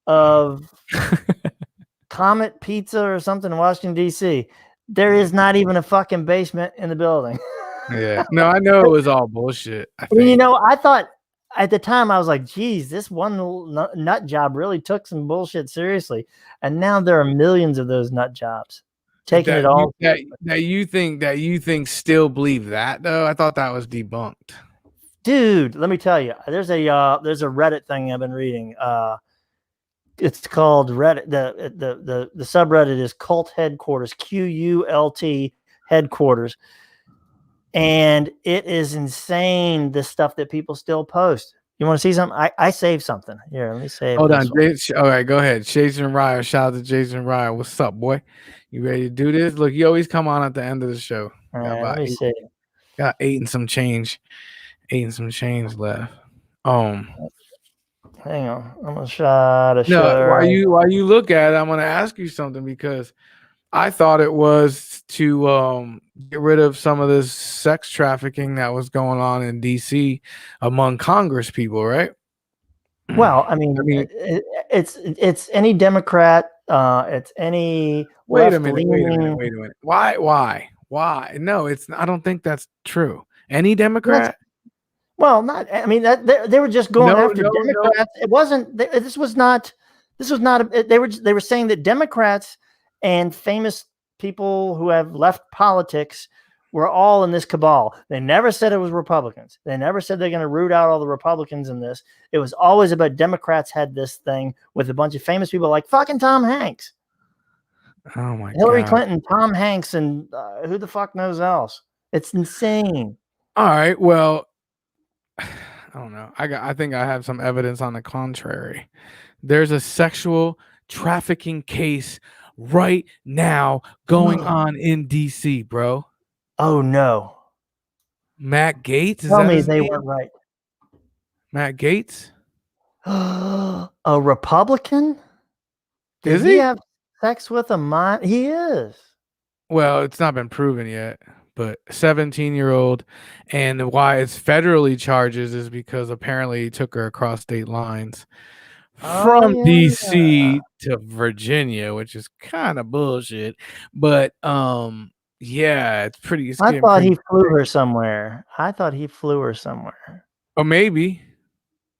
of Comet Pizza or something in Washington, D.C. There is not even a fucking basement in the building. Yeah. No, I know it was all bullshit. I thought at the time, I was like, geez, this one nut job really took some bullshit seriously. And now there are millions of those nut jobs taking it all. That you think still believe that, though? I thought that was debunked. Dude, let me tell you, there's a Reddit thing I've been reading. It's called Reddit. The subreddit is Cult Headquarters, QULT Headquarters. And it is insane, the stuff that people still post. You want to see something? I saved something. Here, let me save. Hold on. All right, go ahead. Jason Ryer. Shout out to Jason Ryer. What's up, boy? You ready to do this? Look, you always come on at the end of the show. All right, let me see. Got 8 and some change left. Hang on. I'm gonna try to show. No, while you look at it, I'm gonna ask you something, because I thought it was to get rid of some of this sex trafficking that was going on in DC among Congress people, right? Well, I mean it's any Democrat, it's any. Wait a minute. Why? No, it's. I don't think that's true. Any Democrat? Well, not. I mean, they were just going after Democrats. No. It wasn't. This was not. They were saying that Democrats and famous people who have left politics were all in this cabal. They never said it was Republicans. They never said they're going to root out all the Republicans in this. It was always about Democrats had this thing with a bunch of famous people like fucking Tom Hanks. Oh my God. Hillary Clinton, Tom Hanks, and who the fuck knows else. It's insane. All right. Well, I don't know. I think I have some evidence on the contrary. There's a sexual trafficking case right now going on in DC, bro. Oh no. Matt Gaetz? Tell me they weren't right. Matt Gaetz? A Republican? Is he have sex with a minor? He is. Well, it's not been proven yet, but 17-year-old, and why it's federally charges is because apparently he took her across state lines from DC to Virginia, which is kind of bullshit. But yeah, it's pretty. I thought he flew her somewhere. Or maybe.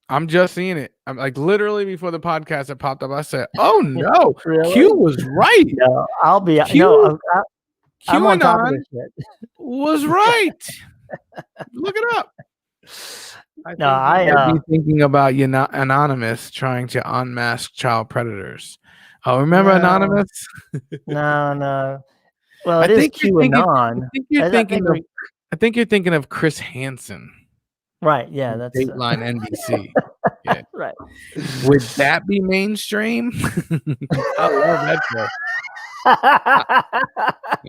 I'm just seeing it. I'm like literally before the podcast it popped up. I said, "Oh no, really? Q was right." No, I'll be. I'm on top of this shit. Was right. Look it up. I be thinking about Anonymous trying to unmask child predators. Oh, remember Anonymous? No. Well, I think you're thinking of Chris Hansen. Right. Yeah, that's Dateline NBC. Yeah. Right. Would that be mainstream? I love that show.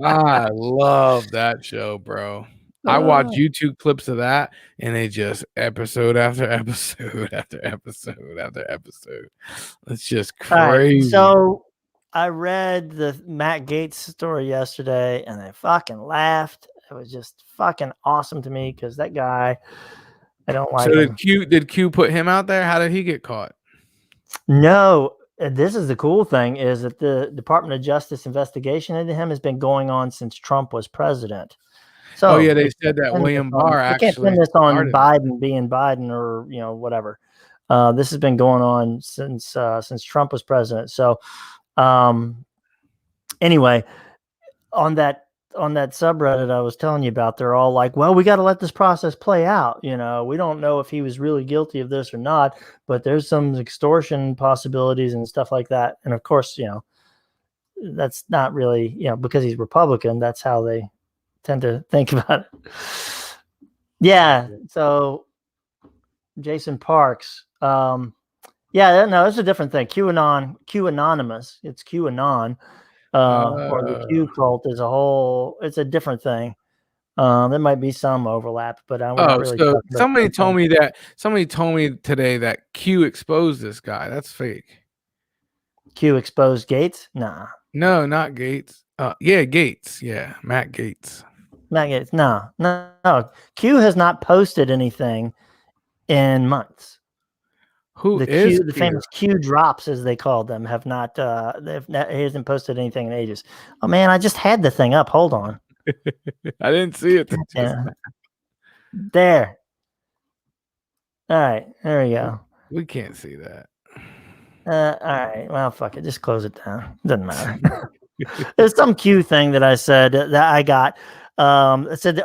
I love that show, bro. I watch YouTube clips of that, and they just episode after episode after episode after episode. It's just crazy. Right, so I read the Matt Gaetz story yesterday, and I fucking laughed. It was just fucking awesome to me because that guy, I don't like him. Did Q put him out there? How did he get caught? No, this is the cool thing is that the Department of Justice investigation into him has been going on since Trump was president. So yeah, they said that William Barr actually. I can't pin this on Biden being Biden or whatever. This has been going on since Trump was president. So anyway, on that subreddit I was telling you about, they're all like, well, we got to let this process play out. We don't know if he was really guilty of this or not, but there's some extortion possibilities and stuff like that. And of course, that's not really, because he's Republican, that's how they tend to think about it. Yeah. So Jason Parks, no, it's a different thing. QAnonymous, it's QAnon. Or the Q cult is it's a different thing. There might be some overlap, but I'm not really. So somebody told me today that Q exposed this guy. That's fake. Q exposed Gaetz? Nah. No, not Gaetz. Yeah, Gaetz. Yeah, Matt Gaetz. Matt Gaetz. No. Q has not posted anything in months. The famous Q drops, as they call them, have not. He hasn't posted anything in ages. Oh man, I just had the thing up. Hold on. I didn't see it. Yeah. There. All right, there we go. We can't see that. All right. Well, fuck it. Just close it down. Doesn't matter. There's some Q thing that I said that I got. It said,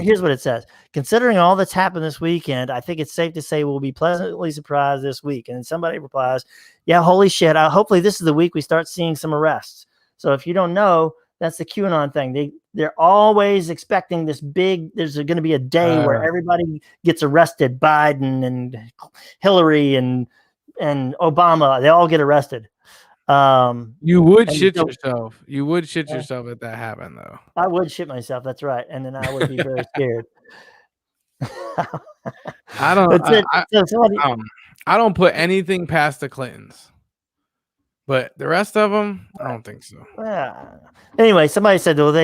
here's what it says. Considering all that's happened this weekend, I think it's safe to say we'll be pleasantly surprised this week. And then somebody replies, yeah, holy shit. Hopefully this is the week we start seeing some arrests. So if you don't know, that's the QAnon thing. They're always expecting this big, there's going to be a day where everybody gets arrested. Biden and Hillary and Obama, they all get arrested. You would shit yourself. You would shit yourself if that happened, though. I would shit myself. That's right, and then I would be very scared. I don't put anything past the Clintons, but the rest of them, I don't think so. Anyway, somebody said, well,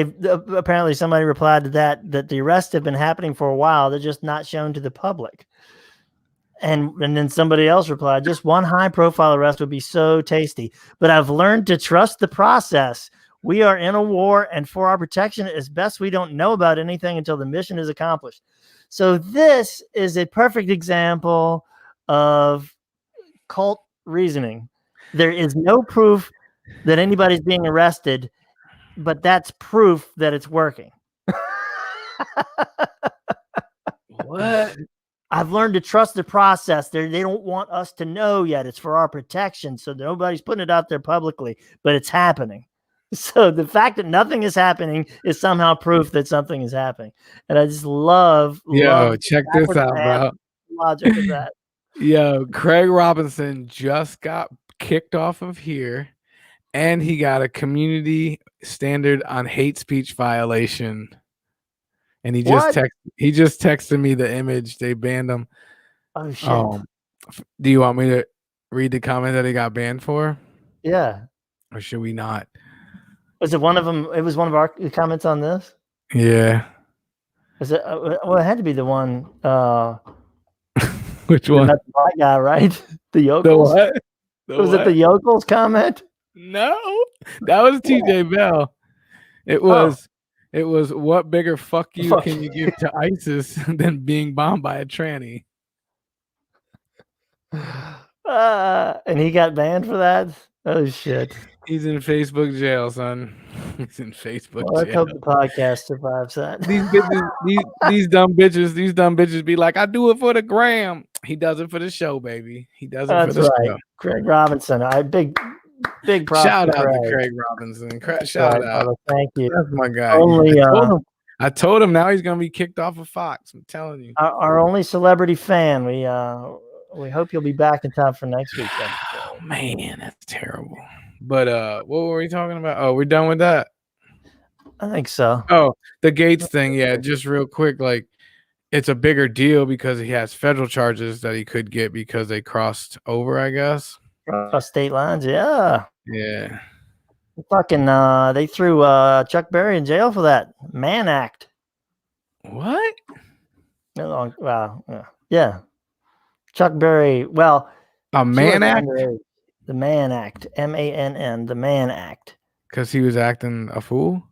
apparently somebody replied to that the arrests have been happening for a while. They're just not shown to the public. And then somebody else replied, just one high-profile arrest would be so tasty. But I've learned to trust the process. We are in a war, and for our protection, it's best we don't know about anything until the mission is accomplished. So this is a perfect example of cult reasoning. There is no proof that anybody's being arrested, but that's proof that it's working. What? I've learned to trust the process. They don't want us to know yet. It's for our protection. So nobody's putting it out there publicly, but it's happening. So the fact that nothing is happening is somehow proof that something is happening. And I just love check this out, bro. Logic of that. Yo, Craig Robinson just got kicked off of here, and he got a community standard on hate speech violation. And he just texted me the image. They banned him. Oh shit! Do you want me to read the comment that he got banned for? Yeah. Or should we not? Was it one of them? It was one of our comments on this. Yeah. Was it? Well, it had to be the one. Which one? That black guy, right? The yokels. The what? Was it the yokels comment? No, that was TJ Bell. It was. It was, what bigger fuck you can you give to ISIS than being bombed by a tranny? And he got banned for that? Oh, shit. He's in Facebook jail, son. He's in Facebook jail. Let's hope the podcast survives that. These dumb bitches be like, I do it for the gram. He does it for the show, baby. He does it for the show. Craig Robinson. Big props. Shout out to Craig Robinson. Shout out. Brother. Thank you. That's my guy. I told him now he's gonna be kicked off of Fox. I'm telling you. Our only celebrity fan. We hope you'll be back in time for next week's episode. Oh man, that's terrible. But what were we talking about? Oh, we're done with that. I think so. Oh, the Gates thing. Yeah, just real quick, like it's a bigger deal because he has federal charges that he could get because they crossed over, I guess. Cross state lines, yeah. Yeah. Fucking they threw Chuck Berry in jail for that Mann Act. What? Wow. Yeah. Chuck Berry. Well, a Mann Act. The Mann Act. MANN. The Mann Act. Because he was acting a fool.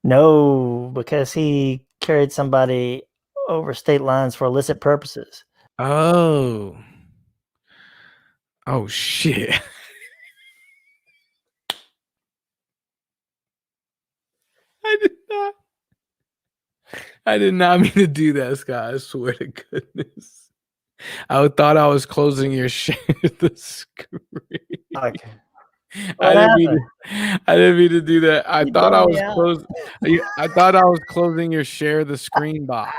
No, because he carried somebody over state lines for illicit purposes. Oh shit. I did not mean to do that, Scott. I swear to goodness. I thought I was closing your share the screen. Okay. I didn't mean to do that. I thought I was closing your share the screen box.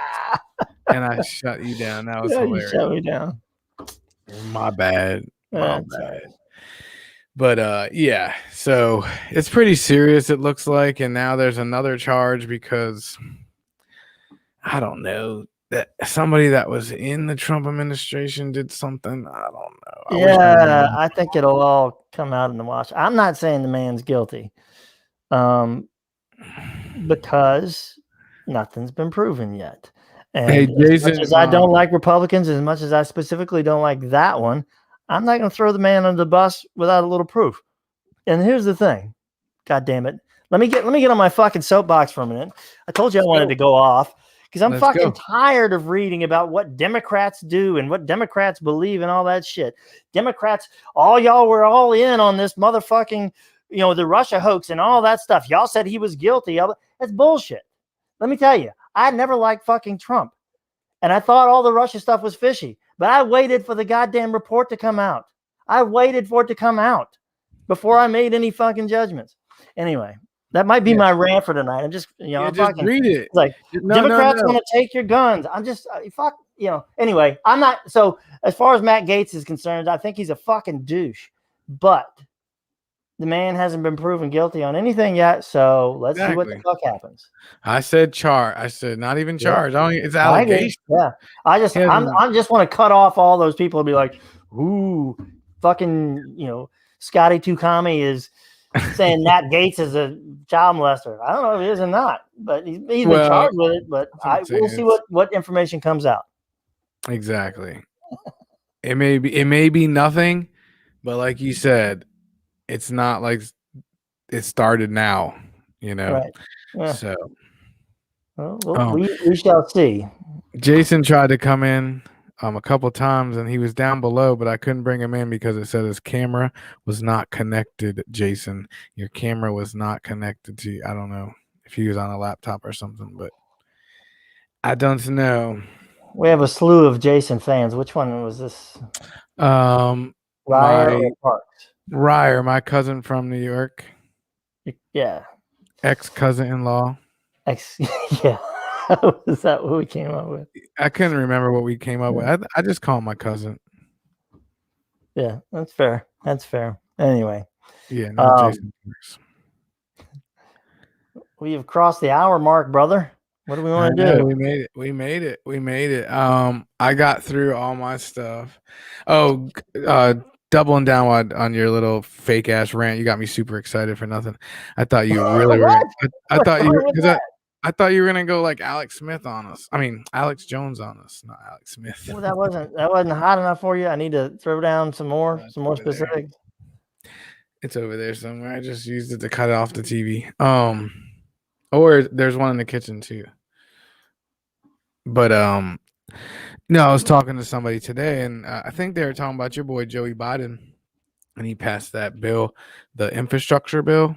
And I shut you down. That was hilarious. You shut me down. My bad. My bad. But yeah, so it's pretty serious, it looks like, and now there's another charge because I don't know that somebody that was in the Trump administration did something. I don't know. I think it'll all come out in the wash. I'm not saying the man's guilty, because nothing's been proven yet. And hey, Jason, as much as I don't like Republicans, as much as I specifically don't like that one, I'm not going to throw the man under the bus without a little proof. And here's the thing. God damn it. Let me get on my fucking soapbox for a minute. I told you I wanted to go off because I'm fucking tired of reading about what Democrats do and what Democrats believe and all that shit. Democrats, all y'all were all in on this motherfucking, the Russia hoax and all that stuff. Y'all said he was guilty of it. That's bullshit. Let me tell you, I never liked fucking Trump. And I thought all the Russia stuff was fishy. But I waited for the goddamn report to come out. I waited for it to come out before I made any fucking judgments. Anyway, that might be my rant for tonight. I'm just, I'm just read it. Like, Democrats want to take your guns. I'm just, Anyway, I'm not. So as far as Matt Gaetz is concerned, I think he's a fucking douche. But the man hasn't been proven guilty on anything yet. So let's see what the fuck happens. I said not even charge. It's allegation. Yeah. I just want to cut off all those people and be like, ooh, fucking, Scotty Tukami is saying Matt Gaetz is a child molester. I don't know if he is or not, but he's been charged with it. But we'll see what information comes out. Exactly. It may be nothing, but like you said, it's not like it started now, Right. Yeah. So we shall see. Jason tried to come in a couple times and he was down below, but I couldn't bring him in because it said his camera was not connected. Jason, your camera was not connected to you. I don't know if he was on a laptop or something, but I don't know. We have a slew of Jason fans. Which one was this? Ryer or Parks? Ryer, my cousin from New York. Yeah. Ex-cousin-in-law. Yeah. Is that what we came up with? I couldn't remember what we came up with. I just call him my cousin. Yeah, that's fair. Anyway. Yeah, no, Jason. We have crossed the hour mark, brother. What do we want to do? We made it. I got through all my stuff. Doubling down on your little fake ass rant, you got me super excited for nothing. I thought you really were. I thought you were gonna go like Alex Smith on us. I mean, Alex Jones on us, not Alex Smith. Well, that wasn't hot enough for you. I need to throw down some more specifics. It's over there somewhere. I just used it to cut off the TV. Or there's one in the kitchen too. But no, I was talking to somebody today, and I think they were talking about your boy Joey Biden, and he passed that bill, the infrastructure bill.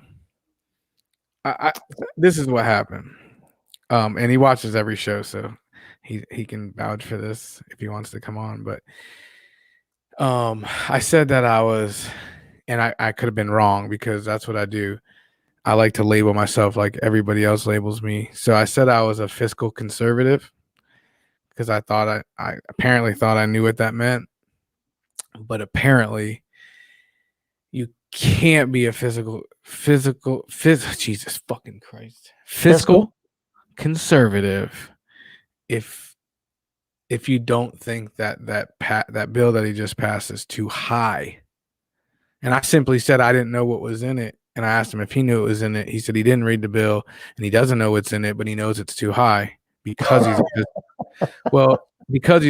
This is what happened, and he watches every show, so he can vouch for this if he wants to come on. But I said that I was, and I could have been wrong because that's what I do. I like to label myself like everybody else labels me. So I said I was a fiscal conservative, because I thought I apparently thought I knew what that meant, but apparently you can't be a Jesus fucking Christ. Fiscal conservative if you don't think that bill that he just passed is too high. And I simply said I didn't know what was in it. And I asked him if he knew it was in it. He said he didn't read the bill and he doesn't know what's in it, but he knows it's too high because he's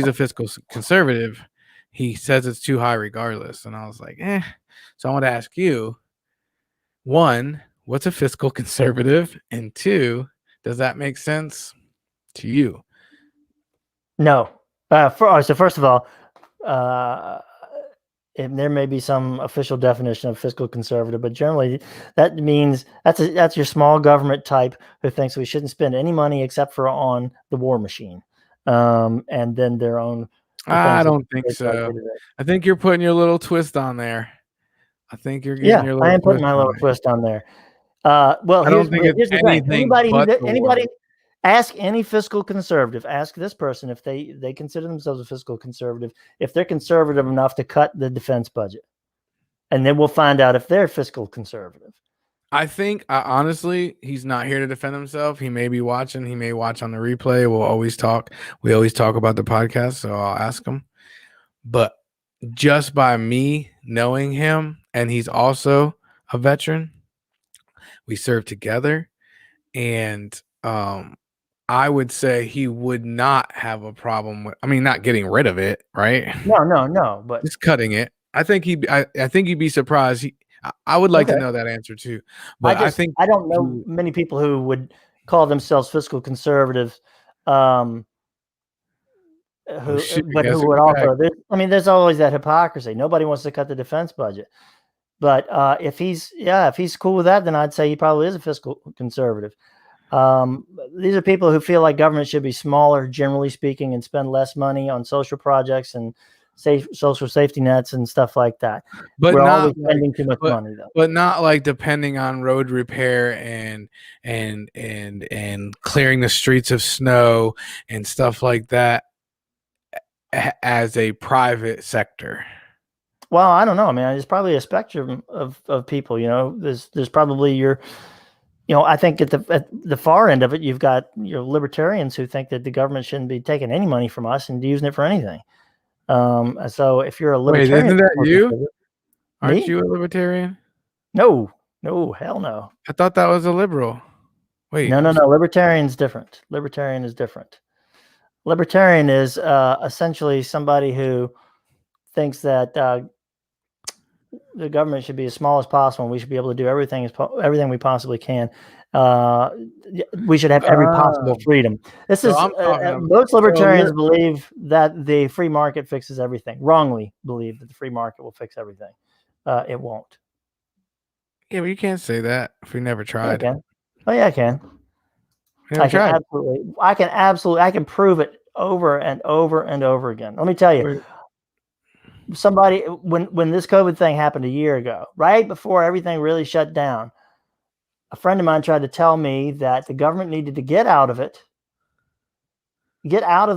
a fiscal conservative. He says it's too high regardless. And I was like, So I want to ask you, one, what's a fiscal conservative? And two, does that make sense to you? No. So first of all, there may be some official definition of fiscal conservative, but generally that means that's your small government type who thinks we shouldn't spend any money except for on the war machine, and then their own. I don't think so. I think you're putting your little twist on there. I think you're getting your little. I am putting my little twist on there. Well, I don't think it's anything. Anybody ask any fiscal conservative. Ask this person if they consider themselves a fiscal conservative, if they're conservative enough to cut the defense budget, and then we'll find out if they're fiscal conservative. I think honestly, he's not here to defend himself. He may be watching. He may watch on the replay. We'll always talk. We always talk about the podcast, so I'll ask him. But just by me knowing him, and he's also a veteran, we served together, and I would say he would not have a problem with. I mean, not getting rid of it, right? No, but just cutting it. I think I think you'd be surprised. I would like to know that answer too, but I think I don't know many people who would call themselves fiscal conservatives. Who would also? There's always that hypocrisy. Nobody wants to cut the defense budget, but if he's cool with that, then I'd say he probably is a fiscal conservative. These are people who feel like government should be smaller, generally speaking, and spend less money on social projects and social safety nets and stuff like that. But we're not always spending too much money, though. But not like depending on road repair and clearing the streets of snow and stuff like that as a private sector. Well, I don't know, man. There's probably a spectrum of people. There's probably your. I think at the far end of it, you've got your libertarians who think that the government shouldn't be taking any money from us and using it for anything. So if you're a libertarian, isn't that you? Aren't you a libertarian? No, hell no. I thought that was a liberal. Wait, no. Libertarian is different. Libertarian is essentially somebody who thinks that the government should be as small as possible, and we should be able to do everything we possibly can. We should have every possible freedom. This is most libertarians believe that the free market fixes everything. Wrongly believe that the free market will fix everything. It won't. Yeah, but you can't say that if we never tried. I can. I can prove it over and over and over again. Let me tell you. Somebody, when this COVID thing happened a year ago, right before everything really shut down, a friend of mine tried to tell me that the government needed to get out of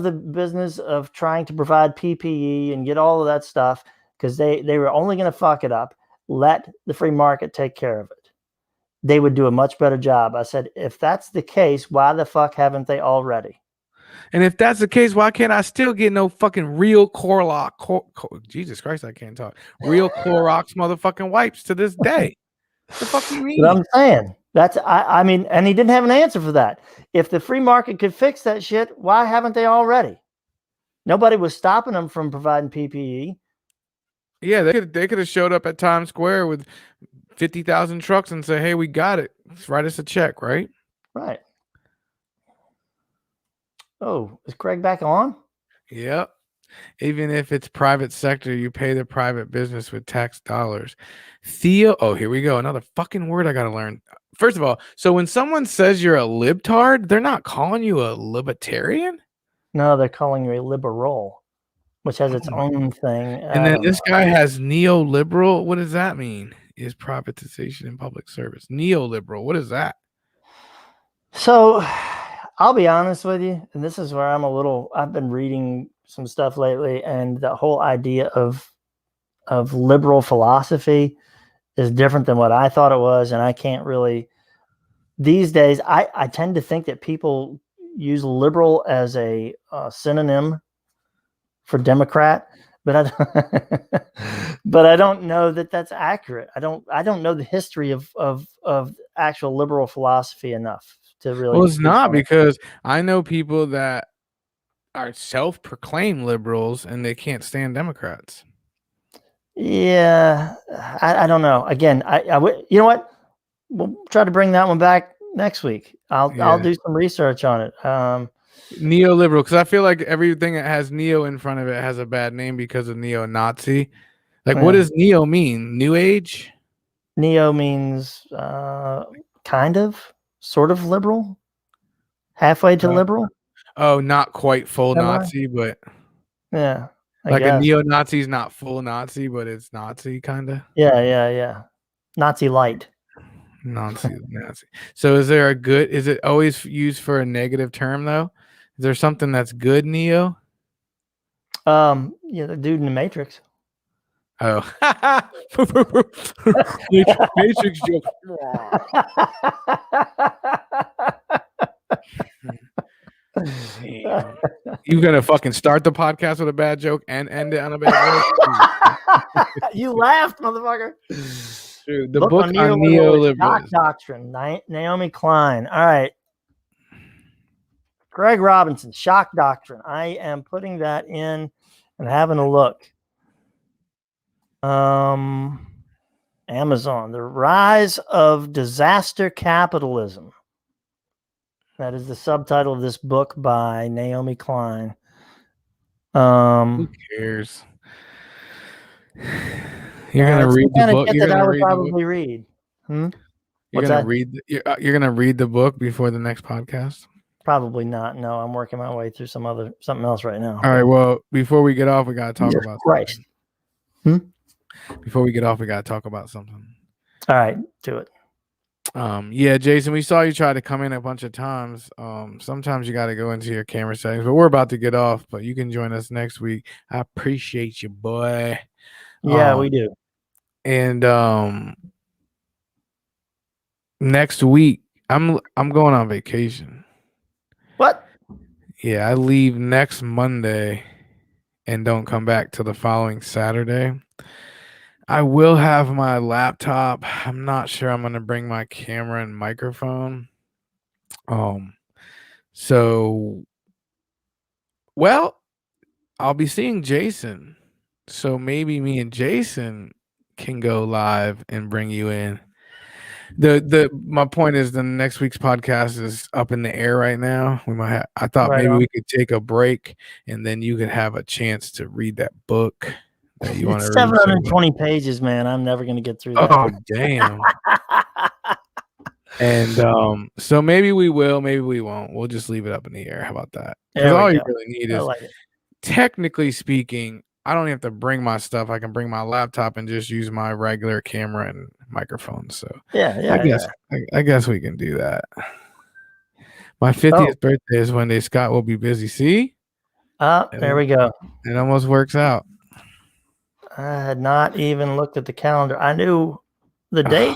the business of trying to provide PPE and get all of that stuff, because they were only going to fuck it up. Let the free market take care of it. They would do a much better job. I said, if that's the case, why the fuck haven't they already? And if that's the case, why can't I still get no fucking real Jesus Christ, I can't talk. Real Clorox motherfucking wipes to this day. What the fuck do you mean? What I'm saying. I mean, and he didn't have an answer for that. If the free market could fix that shit, why haven't they already? Nobody was stopping them from providing PPE. Yeah, they could have showed up at Times Square with 50,000 trucks and say, "Hey, we got it. Write us a check," right? Right. Oh, is Craig back on? Yep. Even if it's private sector, you pay the private business with tax dollars. Oh, here we go. Another fucking word I got to learn. First of all, so when someone says you're a libtard, they're not calling you a libertarian? No, they're calling you a liberal, which has its own thing. And then this guy has neoliberal. What does that mean? Is privatization in public service. Neoliberal. What is that? So I'll be honest with you, and this is where I've been reading some stuff lately, and the whole idea of liberal philosophy is different than what I thought it was, and I can't really. These days, I tend to think that people use liberal as a synonym for Democrat, but I don't know that that's accurate. I don't know the history of actual liberal philosophy enough to really. Well, it's not, because I know people that are self-proclaimed liberals and they can't stand Democrats. Yeah, I don't know. Again, you know what? We'll try to bring that one back next week. I'll do some research on it. Neoliberal, because I feel like everything that has neo in front of it has a bad name because of neo-Nazi. Like, what does neo mean? New age? Neo means kind of, sort of liberal, halfway to liberal. Oh, not quite full Nazi, but yeah, like a neo-Nazi is not full Nazi, but it's Nazi kind of. Yeah. Nazi light. Nazi. So is it always used for a negative term though? Is there something that's good, neo? The dude in the Matrix. Oh. Matrix joke. You gonna fucking start the podcast with a bad joke and end it on a bad joke? You laughed, motherfucker. Dude, the book on neoliberalism. Shock Doctrine, Naomi Klein. All right. Greg Robinson, Shock Doctrine. I am putting that in and having a look. Amazon, The Rise of Disaster Capitalism. That is the subtitle of this book by Naomi Klein. Who cares? You're gonna read the book. You're gonna probably read. You're gonna read the book before the next podcast. Probably not. No, I'm working my way through something else right now. All right. Well, before we get off, we gotta talk about Christ. Before we get off, we gotta talk about something. All right, do it. Yeah, Jason, we saw you try to come in a bunch of times. Sometimes you got to go into your camera settings, but we're about to get off. But you can join us next week. I appreciate you, boy. Yeah, we do. And next week, I'm going on vacation. What? Yeah, I leave next Monday and don't come back till the following Saturday. I will have my laptop. I'm not sure I'm going to bring my camera and microphone. So, well, I'll be seeing Jason. So maybe me and Jason can go live and bring you in. My point is the next week's podcast is up in the air right now. I thought maybe we could take a break and then you could have a chance to read that book. It's 720 pages, man. I'm never going to get through that. Oh, damn. And so maybe we will, maybe we won't. We'll just leave it up in the air. How about that? Because all you really need is, technically speaking, I don't have to bring my stuff. I can bring my laptop and just use my regular camera and microphone. So I guess we can do that. My 50th birthday is Monday. Scott will be busy. See? There we go. It almost works out. I had not even looked at the calendar. I knew the date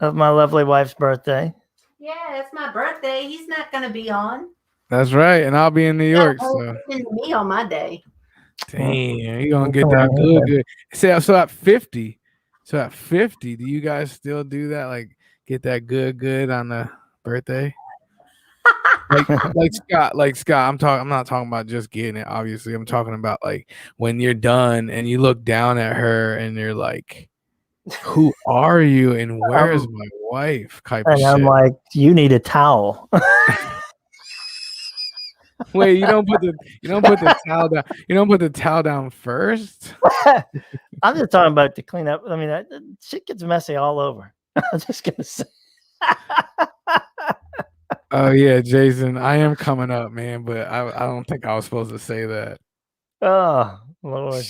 of my lovely wife's birthday. Yeah, it's my birthday. He's not going to be on. That's right. And I'll be in New York. So me on my day. Damn, you're going to get that good. So at 50, do you guys still do that? Like get that good on the birthday? like Scott, I'm not talking about just getting it, obviously. I'm talking about like when you're done and you look down at her and you're like, who are you and where's my wife? I'm like, you need a towel. Wait, you don't put the towel down. You don't put the towel down first? I'm just talking about to clean up. I mean, that shit gets messy all over. I'm just gonna say. Oh yeah, Jason, I am coming up, man, but I don't think I was supposed to say that. Oh Lord,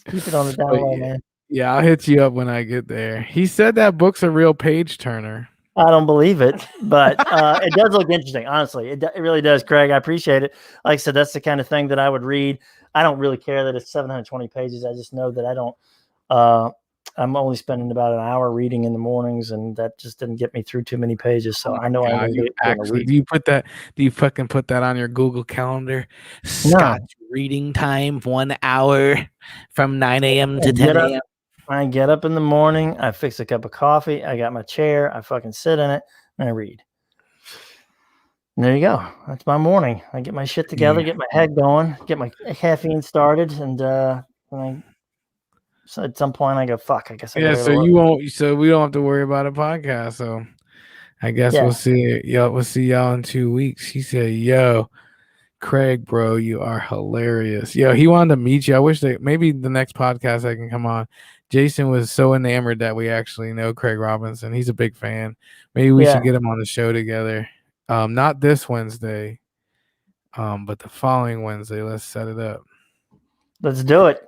keep it on the down low, man. Yeah, I'll hit you up when I get there. He said that book's a real page turner. I don't believe it, but it does look interesting. Honestly, it really does, Craig. I appreciate it. Like I said, that's the kind of thing that I would read. I don't really care that it's 720 pages. I just know that I don't. I'm only spending about an hour reading in the mornings, and that just didn't get me through too many pages. So I know I'm going to do it in a week. Do you fucking put that on your Google Calendar? Scott reading time 1 hour from 9 a.m. to 10 a.m. I get up in the morning, I fix a cup of coffee, I got my chair, I fucking sit in it, and I read. And there you go. That's my morning. I get my shit together, get my head going, get my caffeine started, and so at some point I go, fuck, I guess I gotta go so we don't have to worry about a podcast. So I guess we'll see. We'll see y'all in 2 weeks. He said, yo, Craig, bro, you are hilarious. Yo, he wanted to meet you. I wish that maybe the next podcast I can come on. Jason was so enamored that we actually know Craig Robinson. He's a big fan. Maybe we should get him on the show together. Not this Wednesday, but the following Wednesday. Let's set it up. Let's do it.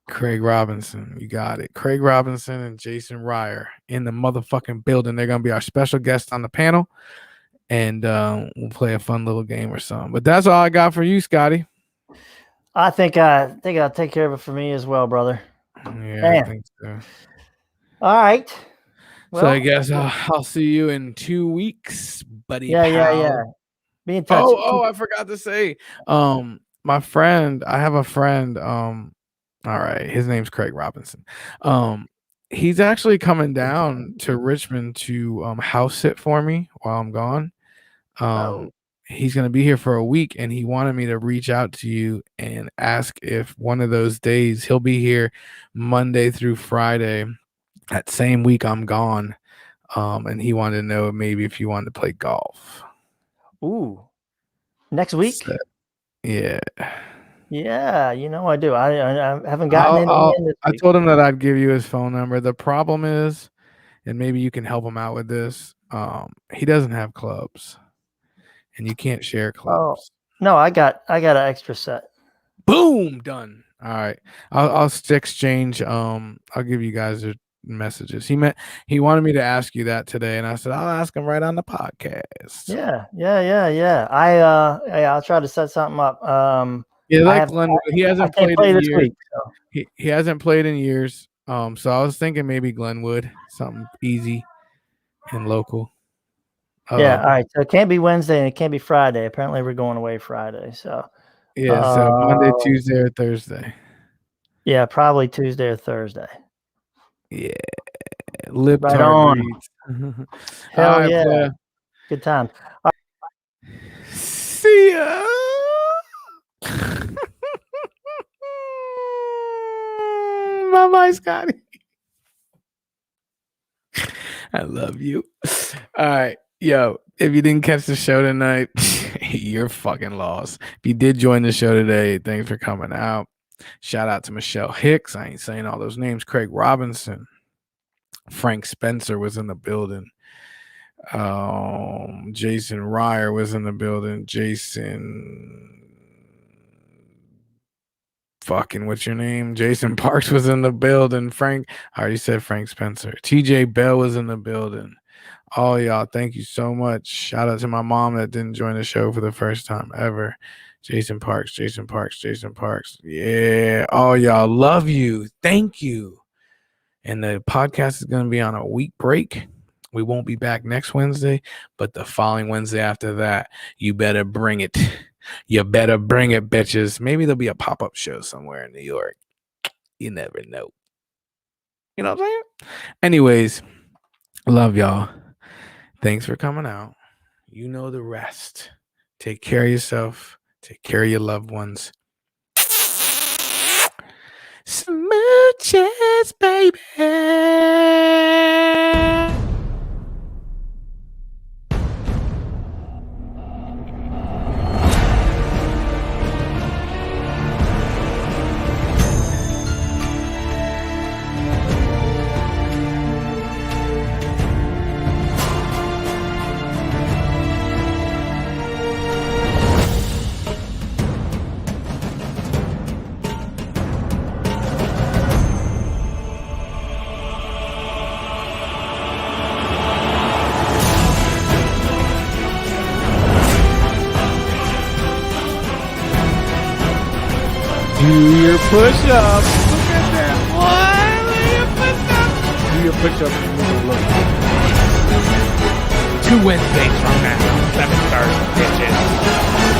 Craig Robinson, you got it. Craig Robinson and Jason Ryer in the motherfucking building. They're gonna be our special guests on the panel, and we'll play a fun little game or something. But that's all I got for you, Scotty. I think I'll take care of it for me as well, brother. Yeah, I think so. All right. Well, so I guess I'll see you in 2 weeks, buddy. Yeah. Be in touch. Oh, I forgot to say, my friend. I have a friend. All right, his name's Craig Robinson. He's actually coming down to Richmond to house sit for me while I'm gone. He's going to be here for a week, and he wanted me to reach out to you and ask if one of those days he'll be here Monday through Friday. That same week I'm gone, and he wanted to know maybe if you wanted to play golf. Ooh, next week? So, yeah. Yeah, I do. I haven't gotten anything in. I told him that I'd give you his phone number. The problem is, and maybe you can help him out with this. He doesn't have clubs, and you can't share clubs. No, I got an extra set. Boom, done. All right, I'll exchange. I'll give you guys their messages. He wanted me to ask you that today, and I said I'll ask him right on the podcast. Yeah. I'll try to set something up. Glenwood. He hasn't played in this years. Week, so. He hasn't played in years. So I was thinking maybe Glenwood, something easy and local. Yeah, all right. So it can't be Wednesday and it can't be Friday. Apparently we're going away Friday. So so Monday, Tuesday, or Thursday. Yeah, probably Tuesday or Thursday. Yeah. Lip right on. Hell yeah. Player. Good time. See ya. Bye-bye, Scotty. I love you. All right. Yo, if you didn't catch the show tonight, you're fucking lost. If you did join the show today, thanks for coming out. Shout out to Michelle Hicks. I ain't saying all those names. Craig Robinson. Frank Spencer was in the building. Jason Ryer was in the building. Jason what's your name? Jason Parks was in the building. I already said Frank Spencer. TJ Bell was in the building. All y'all, thank you so much. Shout out to my mom that didn't join the show for the first time ever. Jason Parks. Yeah. All y'all, love you. Thank you. And the podcast is going to be on a week break. We won't be back next Wednesday, but the following Wednesday after that, you better bring it. You better bring it, bitches. Maybe there'll be a pop-up show somewhere in New York. You never know. You know what I'm saying? Anyways, love y'all. Thanks for coming out. You know the rest. Take care of yourself. Take care of your loved ones. Smooches, baby. Do your push-ups. Look at that. What? Look at your push-ups. push-ups and you're gonna look. 2 Wednesdays from now, 7:30, bitches.